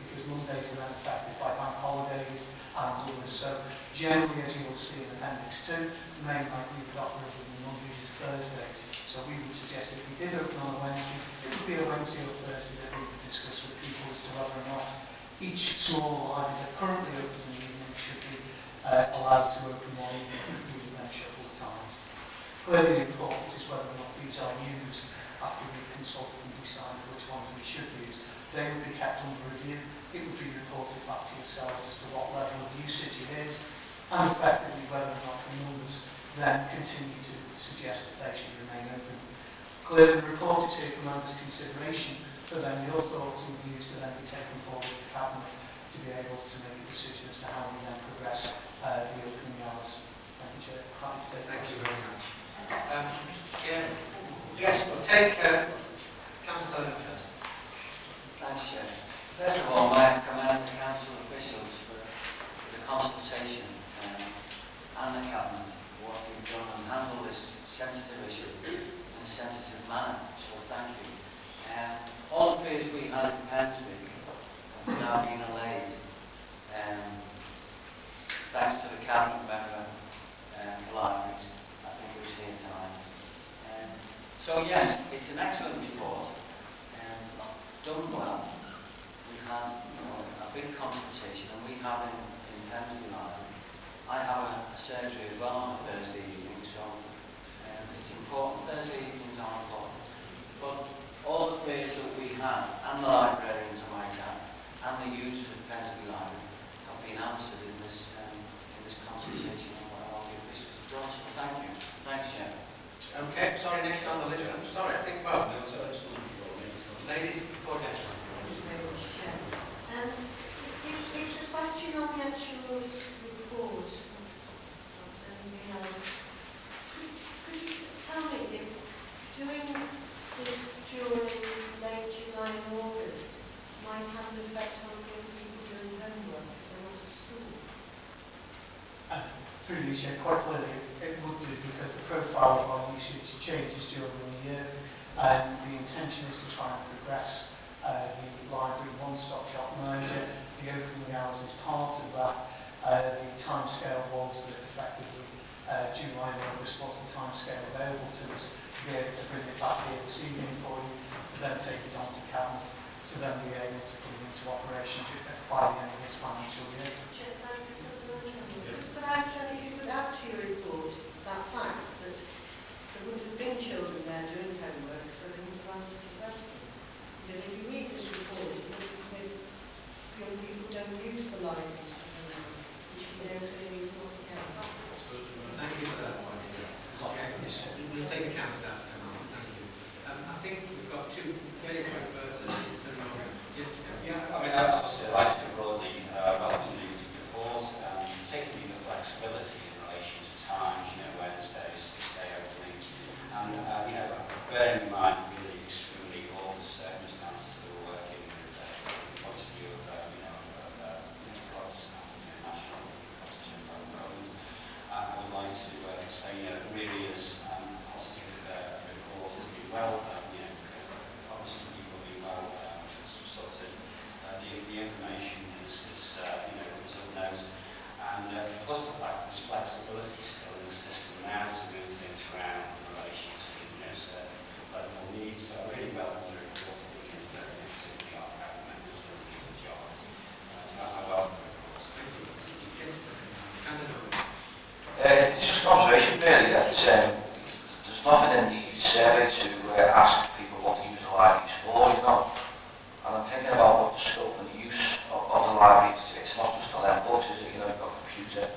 because Mondays are then affected by bank holidays and others. So generally, as you will see in Appendix 2, the main night we would offer other than Mondays is Thursdays. So we would suggest if we did open on a Wednesday, it would be a Wednesday or Thursday that we would discuss with people as to whether or not each small library that currently opens in the evening should be allowed to open one evening. We would then shuffle the times. Clearly, the importance is whether or not these are used after we've consulted and decided which ones we should use. They would be kept under review. It would be reported back to yourselves as to what level of usage it is, and effectively whether or not the members then continue to suggest that they should remain open. Clearly, the report is here for members' consideration, but then your thoughts and views to then be taken forward to Cabinet to be able to make a decision as to how we then progress the opening hours. Thank you, Chair. Happy to take Thank you very much. Yes, we'll take Councillor first. Thanks, Chair. First of all, I commend the council officials for the consultation and the cabinet for what we've done and handled this sensitive issue in a sensitive manner. So thank you. All the fears we had in Pensby have now been allayed. Thanks to the cabinet member libraries. I think it was here tonight. So yes, it's an excellent report. Done well. We've had a big consultation, and we have in Pensby Library. I have a surgery as well on a Thursday evening, so it's important. Thursday evenings are important. But all the fears that we had, and the librarians I might add, and the users of Pensby Library have been answered in this consultation and what all the officials have done. So thank you. Thanks, Chair. Okay, sorry, next on the list. I'm sorry, I think, well, ladies before gentlemen. It's a question on the actual report. Could you tell me if doing this during late July and August might have an effect on young people doing homework if they're not at school? Through the issue, quite clearly it would do, because the profile of our usage changes during the year, and the intention is to try and progress the library one-stop shop merger. The opening hours is part of that. The timescale was that effectively July and August was the timescale available to us to be able to bring it back here this evening for you, to then take it on to Cabinet, to then be able to put it into operation by the end of this financial year. But I said if you could add to your report that fact that there wouldn't have been children there doing homework, so they wouldn't have answered the question. Because if you read this report, it looks as if young people don't use the libraries for homework, which we know clearly is not the case. Thank you for that point. Okay, we'll take account of that. Thank you. I think we've got two very quick persons. Yeah, I mean, I was supposed to like to broadly relatively report, particularly the flexibility in relation to times, Wednesdays, 6-day opening, and bearing in mind really extremely awful well, obviously people being well sorted. The information is unknown, and plus the fact there's flexibility still in the system now to move things around in relation to certain level needs. So I really welcome the report of the particularly our cabinet members doing a good job. I welcome the report. Yes. It's just an observation really that there's nothing in the survey to ask people what they use the libraries for, you know. And I'm thinking about what the scope and the use of the libraries. It's not just the lend books, is it? You know, you've got computer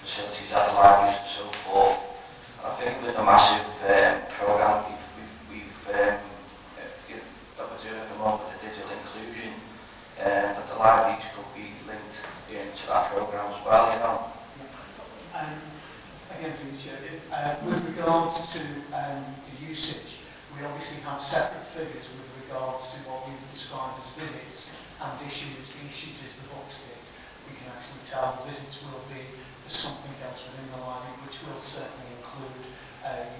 facilities at the libraries and so forth. And I think with the massive programme that we're doing at the moment with the digital inclusion, that the libraries could be linked into that programme as well, you know. Again, through the chair, with regards to the usage, we obviously have separate figures with regards to what we would describe as visits and issues. The issues is the books bit. We can actually tell the visits will be for something else within the library, which will certainly include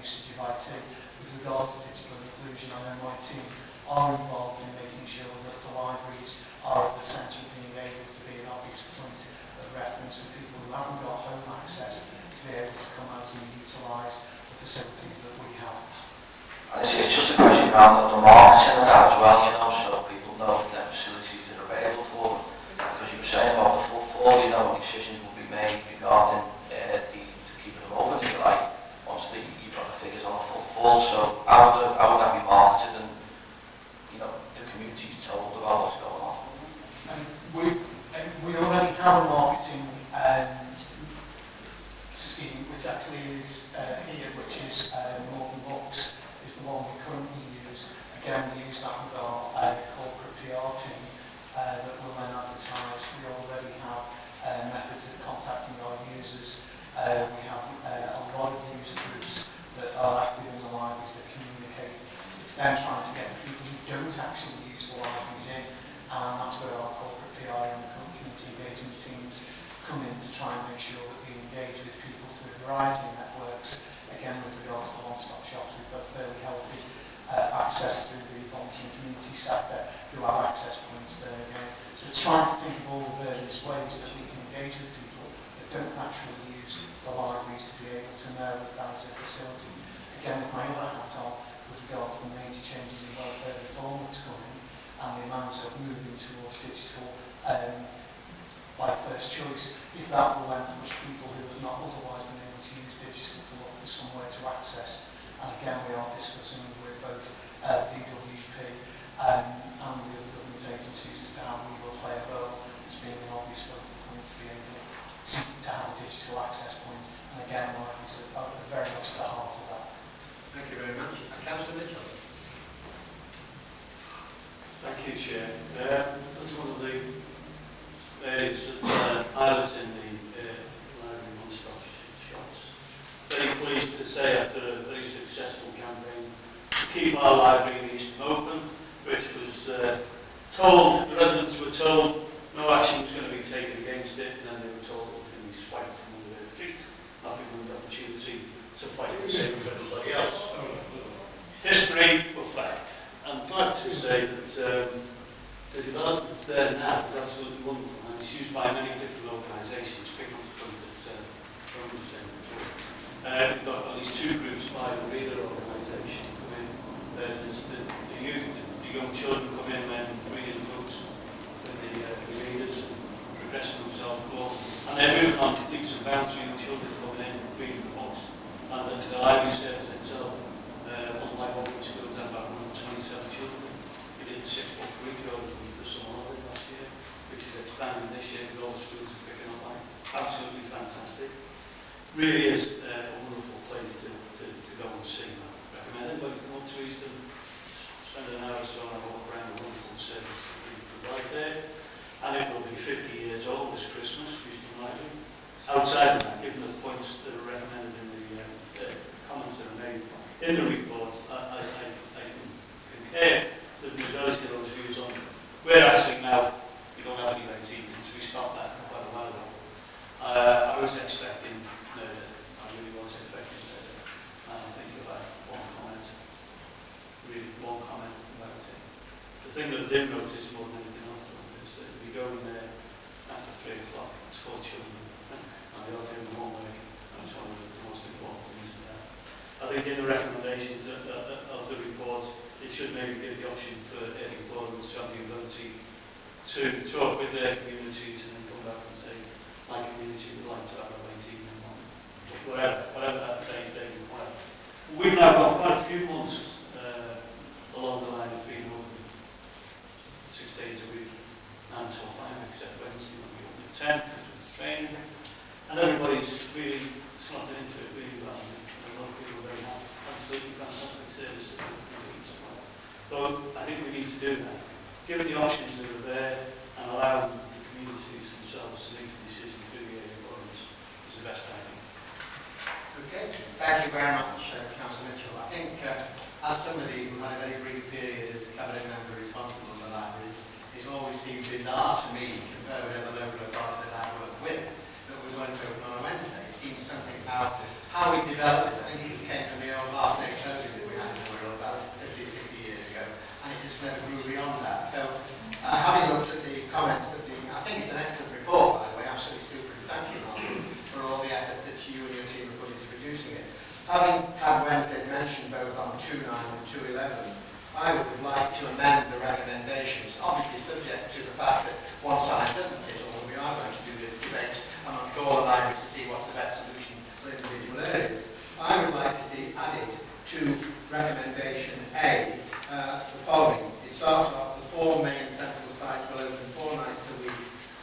usage of IT. With regards to digital inclusion, I know my team are involved in making sure that the libraries are at the centre of being able to be an obvious point of reference for people who haven't got home access to be able to come out and utilise the facilities that we have. And it's just a question around the marketing of that as well, you know, so people know that facilities are available for them. Because you were saying about the footfall, you know, decisions will be made regarding the keeping them open, if you like, once you've got the figures on the footfall. So how would that be marketed and, you know, the community's told about what's going on? We already have a marketing scheme, which actually is here, which is More Than Books, is the one we currently use. Again, we use that with our corporate PR team that will then advertise. We already have methods of contacting our users. We have a lot of user groups that are active in the libraries that communicate. It's then trying to get the people who don't actually use the libraries in, and that's where our corporate PR and community engagement teams come in to try and make sure that we engage with people through a variety of networks. Again, with regards to the one-stop shops, we've got fairly healthy access through the voluntary community sector who have access points there again. So it's trying to think of all the various ways that we can engage with people that don't naturally use the libraries to be able to know that that is a facility. Again, with my other hat on, with regards to the major changes in welfare reform that's coming and the amount of moving towards digital by first choice, is that will then push people who have not otherwise been able to use digital to look for somewhere to access. And again, we are discussing with both DWP and the other government agencies as to how we will play a role as being an obvious focal point to be able to have a digital access point. And again, libraries are very much at the heart of that. Thank you very much. Councillor Mitchell. Thank you, Chair. That's one of the areas that pilots in the library one-stop shops. Very pleased to say, after a very successful campaign to keep our library in Eastham open, which was told, the residents were told no action was going to be taken against it, and then they were told it was going to be swiped from under their feet, not giving them the opportunity to fight the same as everybody else. History or fact. I'm glad to say that the development there now is absolutely wonderful, and it's used by many different organisations, picking up from that Ron was saying before. We've got at least two groups by the reader organisation come in. There's the youth, the young children come in and reading books with the readers and progressing themselves along. And they're moving on to leaps and bounds, young children coming in reading books. And the library service itself, unlike what we schools, had about 127 children. We did a 6-book week over the summer holiday last year, which is expanding this year with all the schools are picking up on. Absolutely fantastic. Really is a wonderful place to go and see. I recommend it when you come up to Eastham, spend an hour or so and walk around the wonderful service that we provide there. And it will be 50 years old this Christmas, Eastham Library. Outside of that, given the points that are recommended in the comments that are made in the report, I can concur with the majority of those views on. We're actually now, we don't have any late evenings, we stopped that quite a while ago. I was expecting murder, I really was expecting murder, and I think about one comment really one comment about it. The thing that I did notice more than anything else though, is that we go in there after 3 o'clock, it's for children, and they are doing homework, and it's one of the most important things for that. I think in the recommendations of the report, it should maybe give the option for any employers to have the ability to talk with their communities and then come back and say, my community would like to have a late evening one, whatever that they require. We've now got quite a few months along the line of being open 6 days a week, 9 till 5, except Wednesday when we open at 10 because it's training, and everybody's really slotted into it really well. And a lot of people are very happy, absolutely fantastic services. So I think we need to do that. Given the options that are there and allow the communities themselves to make the decision through the area forums is the best idea. Okay, thank you very much, Councillor Mitchell. I think as somebody who had a very brief period as a cabinet member responsible for libraries, it always seemed bizarre to me, compared with other local authorities that I work with, that we weren't open on a Wednesday. It seems something about how we developed this. I think it came from the old last day closing that we had in Wirral about 50, 60 years ago, and it just never grew beyond that. So, having looked at the comments, I think it's an excellent report, by the way, absolutely super. Thank you, Martin, for all the effort that you and your team have put into producing it. Having had Wednesdays mentioned both on 2.9 and 2.11, I would like to amend the recommendations, obviously subject to the fact that one size doesn't fit all. We are going to do this debate amongst all the libraries to see what's the best solution for individual areas. I would like to see added to recommendation A the following. It starts off: the 4 main central sites will open 4 nights a week,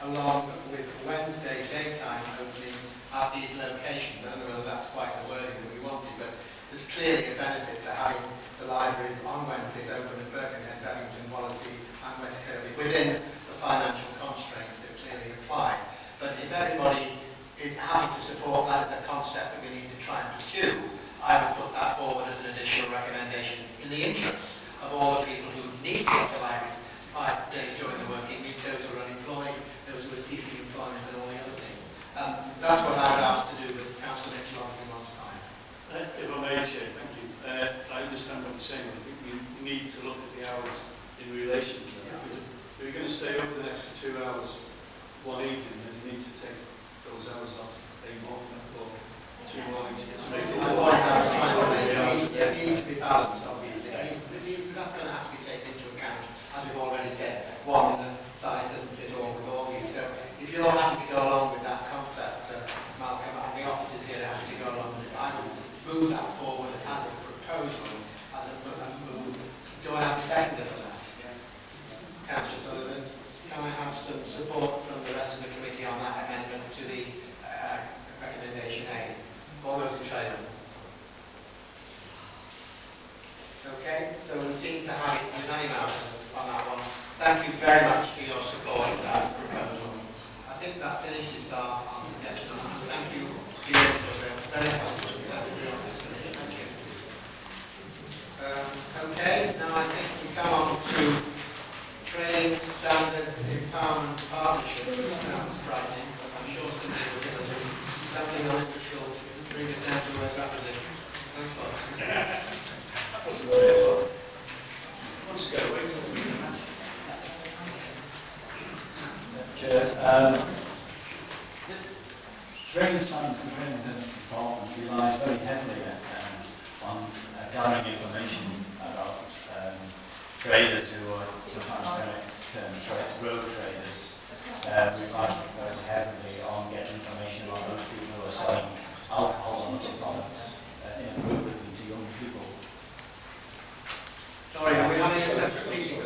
along with Wednesday daytime opening at these locations. I don't know whether that's quite the wording that we wanted, but there's clearly a benefit to having the libraries on Wednesdays open at Birkenhead, Bevington, Wallasey and West Kirby within the financial constraints that clearly apply. But if everybody is happy to support that as a concept that we need to try and pursue, I would put that forward as an additional recommendation in the interests of all the people who need to get to libraries 5 days during the working week, those who are unemployed, those who are seeking employment and all the other things. That's what I would ask to do, but Councillor Mitchell obviously wants to find. If I may, Chair, thank you. I understand what you're saying, but I think we need to look at the hours in relation to that. Because if we're going to stay up the extra 2 hours one evening, then you need to take those hours off a morning or 2 mornings. It needs to be balanced, obviously. That's going to have to be taken into account, as we've already said. One size doesn't fit all with all these. So if you're happy to go along with that concept, Malcolm, and the officers here are happy to go along with it, I would move that forward as a proposal, as a move. Do I have a seconder for that? Councillor Sullivan, can I have some support from the rest of the committee on that amendment to the recommendation A? All those in favour? Okay, so we seem to have it unanimous on that one. Thank you very much for your support for that proposal. I think that finishes our suggestion. Thank you, Ian, for very helpful. Thank you. Okay, now I think we come on to training standards empowerment partnership. It sounds frightening, but I'm sure somebody will give us something on it which will bring us down to where that position. Thanks, folks. Let's go. Wait till Training science, the training department relies very heavily on gathering information about traders who are sometimes road traders. We rely very heavily on getting information about those people who are selling alcohol and other products inappropriately to young people. Sorry, are we having a separate meeting?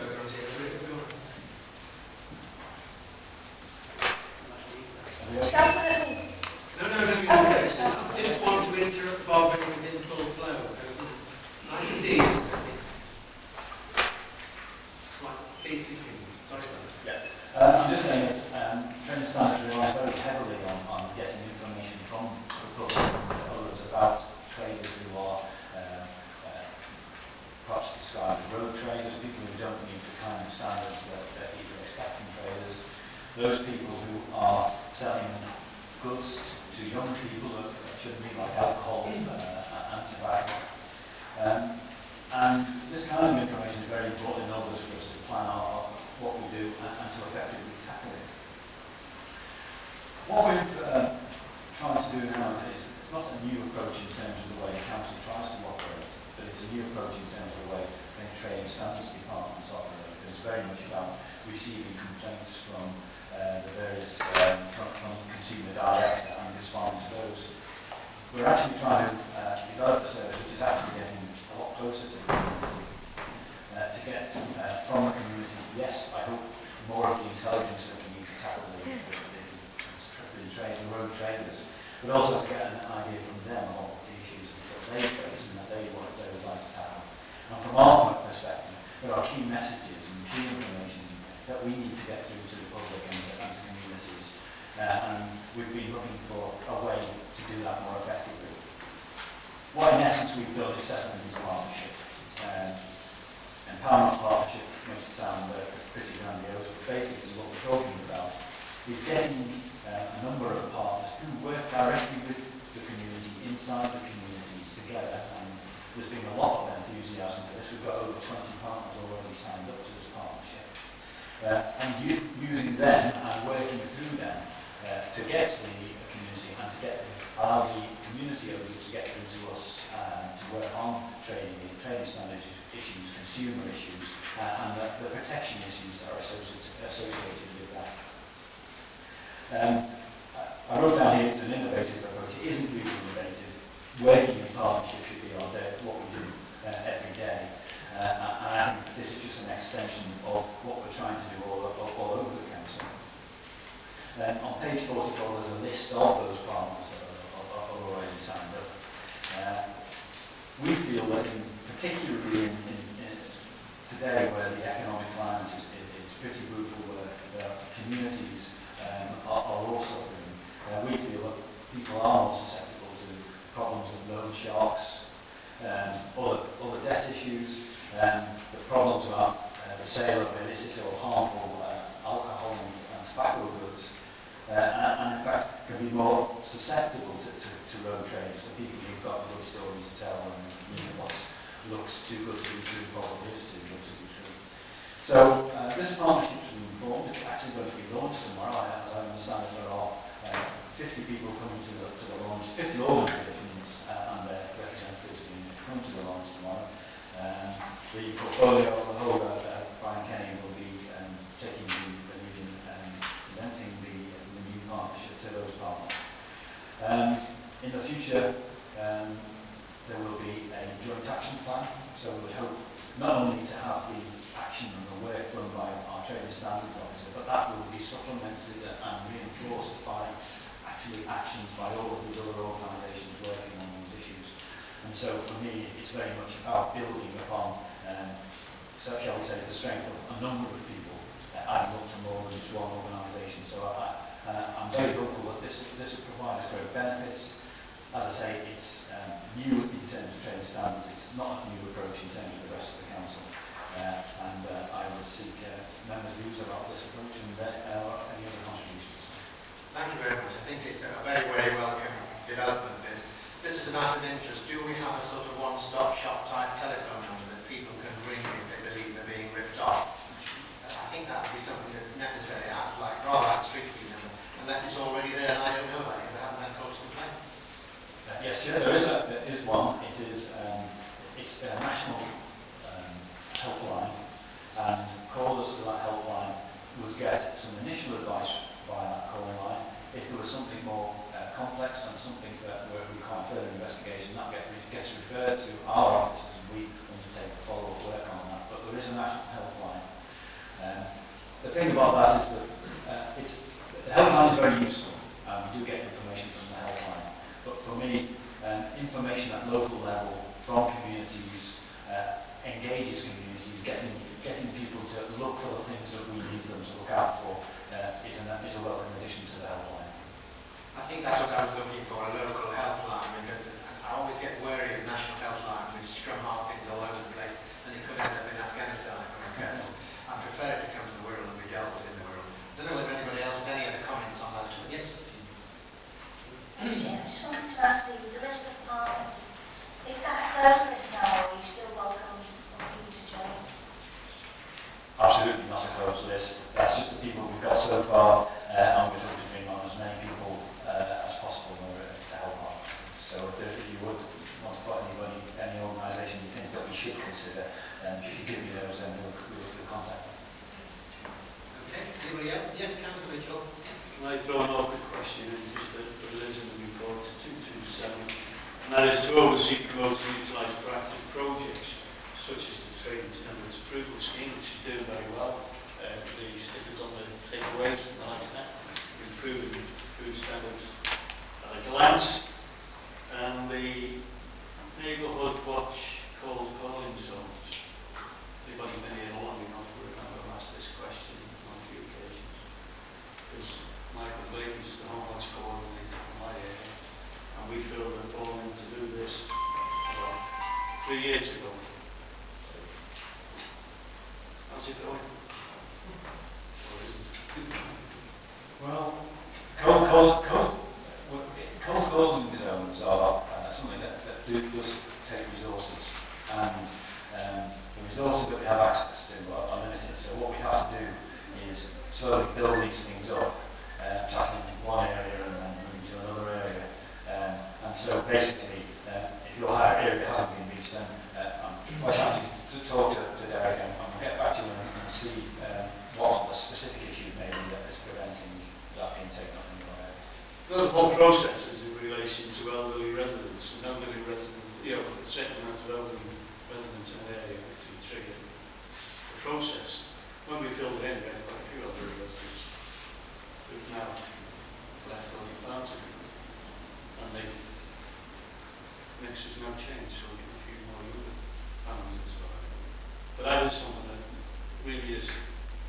No, I didn't want to interrupt Bob when he was in full flow. Nice to see you. Right, please continue. Sorry about that. I'm just saying that training standards rely very heavily on getting information from the public and others about traders who are perhaps described as road traders, people who don't meet the kind of standards that people expect from traders, those people who are selling goods to young people that shouldn't be, like alcohol and tobacco. And this kind of information is very important in order for us to plan what we do and to effectively tackle it. What we've tried to do now is it's not a new approach in terms of the way council tries to operate, but it's a new approach in terms of the way trade standards departments operate. It's very much about receiving complaints from the various from consumer direct and responding to those. We're actually trying to develop a service which is actually getting a lot closer to the community, to get from the community, yes, I hope more of the intelligence that we need to tackle the road traders, but also to get an idea from them of what the issues that they face and that they would like to tackle. And from our perspective, there are key messages and key information that we need to get through to the public and to communities, and we've been looking for a way to do that more effectively. What in essence we've done is set up a new partnership. Empowerment partnership makes it sound pretty grandiose, but basically what we're talking about is getting a number of partners who work directly with the community, inside the communities together, and there's been a lot of enthusiasm for this. We've got over 20 partners already signed up to this partnership. And using them and working through them to get to the community and to allow the community to get through to us to work on trading standard issues, consumer issues, and the protection issues that are associated with that. I wrote down here it's an innovative approach. It isn't really innovative. Working in partnership should be what we do every day. And I think this is just an extension of what we're trying to do all over the council. On page 44 there's a list of those partners that are already signed up. We feel that particularly in today where the economic climate is pretty brutal, where communities are all suffering, we feel that people are more susceptible to problems of loan shocks, other debt issues, the problems about the sale of illicit or harmful alcohol and tobacco goods, and in fact can be more susceptible to road traders, the people who've got good stories to tell and what looks too good to be true probably is too good to be true. So this partnership has been formed. It's actually going to be launched tomorrow. As I understand it, there are 50 people coming to the launch, 50 organisations and their representatives coming to the launch tomorrow. The portfolio the whole Brian Kenny will be taking the lead and presenting the new partnership to those partners. In the future, there will be a joint action plan, so we hope not only to have the action and the work done by our trading standards officer, but that will be supplemented and reinforced by actually actions by all of these other organisations working on these issues. And so for me, it's very much about building upon, so shall we say, the strength of a number of people, adding up to more than just one organisation. So I'm very hopeful that this will provide us great benefits. As I say, it's new in terms of trading standards. It's not a new approach in terms of the rest of the council. And I would seek members' views about this approach and any other contributions. Thank you very much. I think it's a very, very welcome development, this. Just as a matter of interest, do we have a sort of one-stop shop type telephone number that people can ring if they believe they're being ripped off? I think that would be something that's necessary, rather like Scrutiny number, unless it's already there and I don't know that because I haven't had cause to complain. Yes, Chair, there is one. It's a national helpline, and callers to that helpline would get some initial advice by that calling line. If there was something more complex and something that would require further investigation, that gets referred to our offices and we undertake the follow-up work on that. But there is a national helpline. The thing about that is that the helpline is very useful, and we do get information from the helpline. But for me, information at local level from communities engages communities, getting people to look for the things that we need them to look out for is a welcome addition to the helpline. I think that's what I was looking for, a local helpline, because I always get wary of national helpline which scrum half things all over the place and it could end up in Afghanistan if we're careful. I prefer it to come to the Wirral and be dealt with in the Wirral. I don't know if anybody else has any other comments on that. Yes? I just wanted to ask the list of partners, is that a closed list now or are you still welcome to close the list. That's just the people we've got so far, and we'd hope to bring on as many people as possible in order to help out. So if you would want to put anybody, any organisation you think that we should consider, if you give me those, then we'll contact them. Okay, anybody else? Yes, Councillor Mitchell. Can I throw an awkward question in just that there is in the report 227, and that is to oversee, promote and utilise proactive projects such as the trading standards approval scheme, which is doing very well. The stickers on the takeaways and the likes of that, improving food standards at a glance, and the neighbourhood watch cold calling zones. Anybody been here long enough to remember I've asked this question on a few occasions? Because Michael Blake is the home watch coordinator for my area, and we feel they're falling to do this 3 years ago. How's it going? Or isn't it? Well, cold calling zones are something that does take resources, and the resources that we have access to are limited. So what we have to do is slowly build these things up, tackling one area and then moving to another area. And so basically, if your area hasn't been reached, then I'm quite happy to talk to Derek and get back to you and see what the specific issue may be that is preventing that being taken up in your area. Well, the whole process is in relation to elderly residents, and elderly residents, you know, a certain amount of elderly residents in an area to trigger the process. When we filled it in, we had quite a few elderly residents who've now left only parts of it, and the mix has now changed, so we get a few more younger families as well. But that is something that really is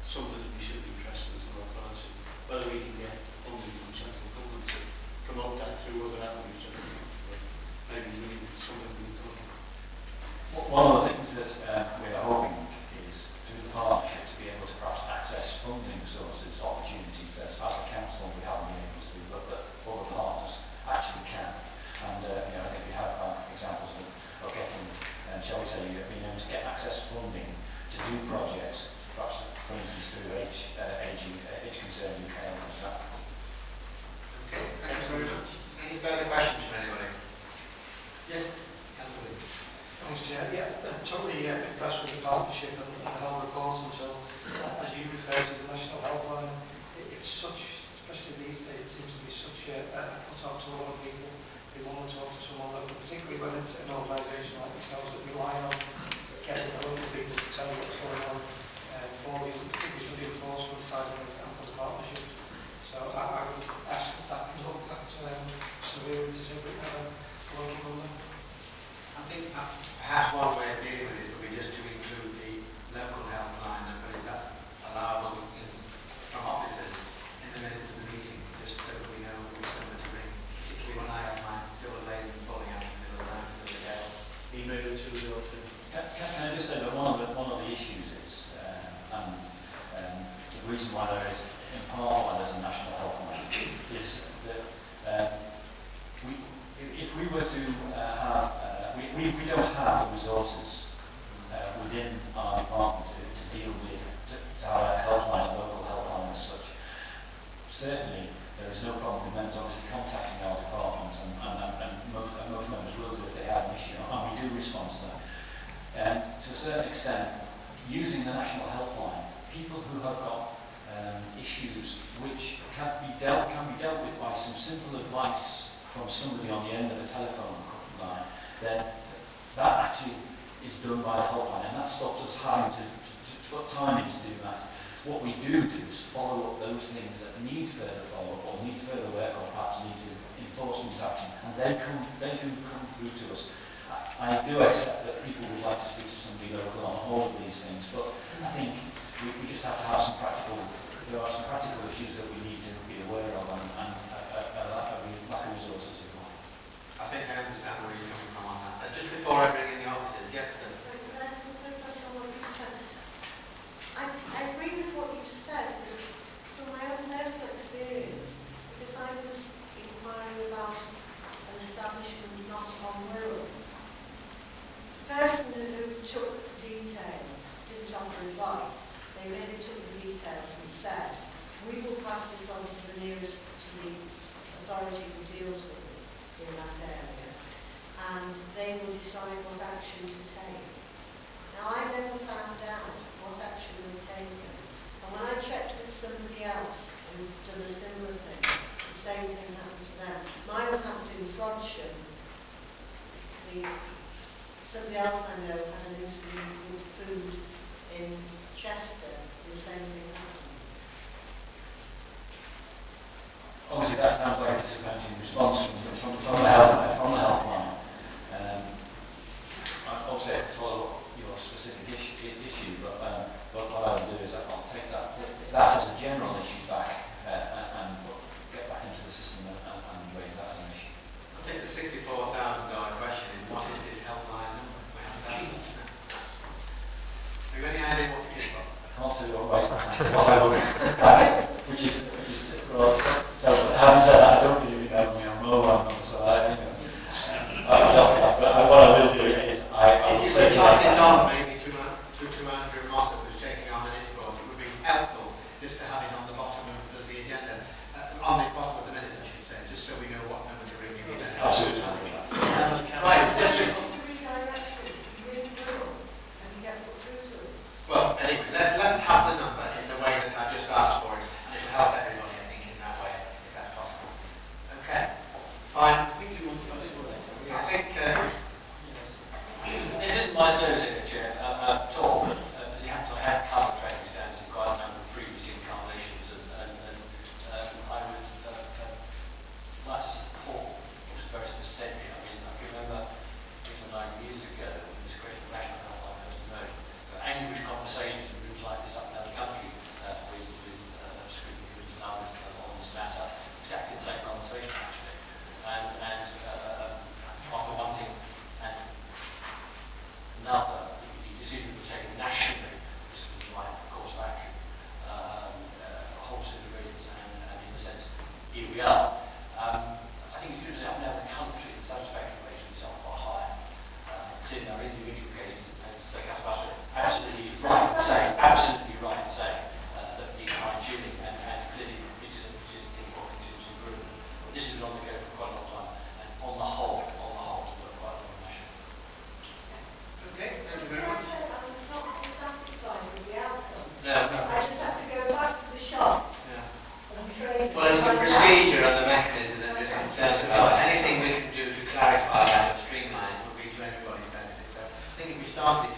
something that we should be pressing as an authority, whether we can get funding from central government to promote that through other avenues. Maybe we need something we need to look at. One of the things that we are hoping is through the partnership to be able to perhaps access funding sources, opportunities that as a council we haven't been able to do, but that other partners actually can. And you know, I think we have examples of getting, shall we say, being able to get access funding to do projects, perhaps for instance through Age Concern UK. Okay, thank you very much. Any further questions from anybody? Yes, Councillor. Thanks, Chair. Yeah, I'm totally impressed with the partnership and the whole report. And so, as you refer to the National Helpline, it's such, especially these days, it seems to be such a cut-off to a lot of people. They want to talk to someone local, particularly when it's an organisation like yourselves that rely on getting the local people to tell you what's going on for you, particularly for the enforcement side of it and for the partnership. So I would ask if that can look at severely to see if we have a local number. I think perhaps one way of dealing with this would be just to include the local helpline number. Is that allowable from officers in the minutes of the meeting, just so that we know which number to ring, particularly when I have my double lays and falling out in the middle of the night because of the gale. Email it to the alternate. Can I just say that one of the issues is, and the reason why there is, in part why there's a national helpline, is that if we were to have, we don't have the resources within our department to deal with, to have a helpline, a local helpline as such. Certainly, there is no problem with members obviously contacting our department, and most members will do if they have an issue, and we do respond to them. To a certain extent, using the national helpline, people who have got issues which can be dealt with by some simple advice from somebody on the end of the telephone line, then that actually is done by the helpline, and that stops us having to put time in to do that. What we do is follow up those things that need further follow-up or need further work or perhaps need to enforcement action, and they do come through to us. I do accept that people would like to speak to somebody local on all of these things, but I think we just have to have some practical, there are some practical issues that we need to be aware of, and lack of resources as well. I think I understand where you're coming from on that. Just before I bring in the officers, yes, sir. So can I ask a quick question on what you said? I agree with what you've said, because from my own personal experience, because I was inquiring about an establishment not on Wirral, the person who took details didn't offer advice. They they really took the details and said, we will pass this on to the nearest, to the authority who deals with it in that area, and they will decide what action to take. Now, I never found out what action they'd taken, and when I checked with somebody else who'd done a similar thing, the same thing happened to them. Mine happened in Frodsham. Somebody else I know had an incident with food in Chester, and the same thing happened. Obviously, that sounds like a disappointing response from the helpline. Obviously, I follow your specific issue, but what I will do is I'll take that as a general issue back and get back into the system and raise that as an issue. I think the $64,000 question is, what is this helpline number? We haven't asked that now. Have you any idea what it is, Bob? I can't say what which is well, having said that, I don't really know my mobile number, so I but what I will do is I will if you say could pass it on maybe to Andrew Mossop, who's taking on the minutes for us, it would be helpful just to have it on the bottom of the agenda, on the bottom of the minutes, I should say, just so we know what number to ring you. Absolutely. Right, well, anyway, let's have the number in the way that I've just asked for it, and it'll help everybody, I think, in that way, if that's possible. Okay, fine. I think This isn't my service area, Chair, at all, as you have to have colour training standards in quite a number of previous incarnations, and I would like to support what was very specific. I mean, I can remember 8 or 9 years ago, when this question of national health I first emerged, anguished conversations in rooms like this up and down the country with Scrutiny committees and others on this matter, exactly the same conversation actually, and often one thing and another, the decision was taken nationally. This was the right course of action for a whole set of reasons, and in a sense, here we are. I think it's true that up and down the country, the satisfaction rates are quite high. Clearly, there are individual cases, as Councillor absolutely right in saying, that need fine-tuning, and clearly it is a thing for continuous improvement. But this has been on the go for quite a long time, and on the whole, it's worked quite well nationally. okay, thank you very Can I much. say I was not dissatisfied with the outcome? No. I just had to go back to the shop Yeah. and trade. Well, it's the procedure and the mechanism that we're concerned about. Anything we can do to clarify that and streamline it would be to everybody's benefit. So I think if we started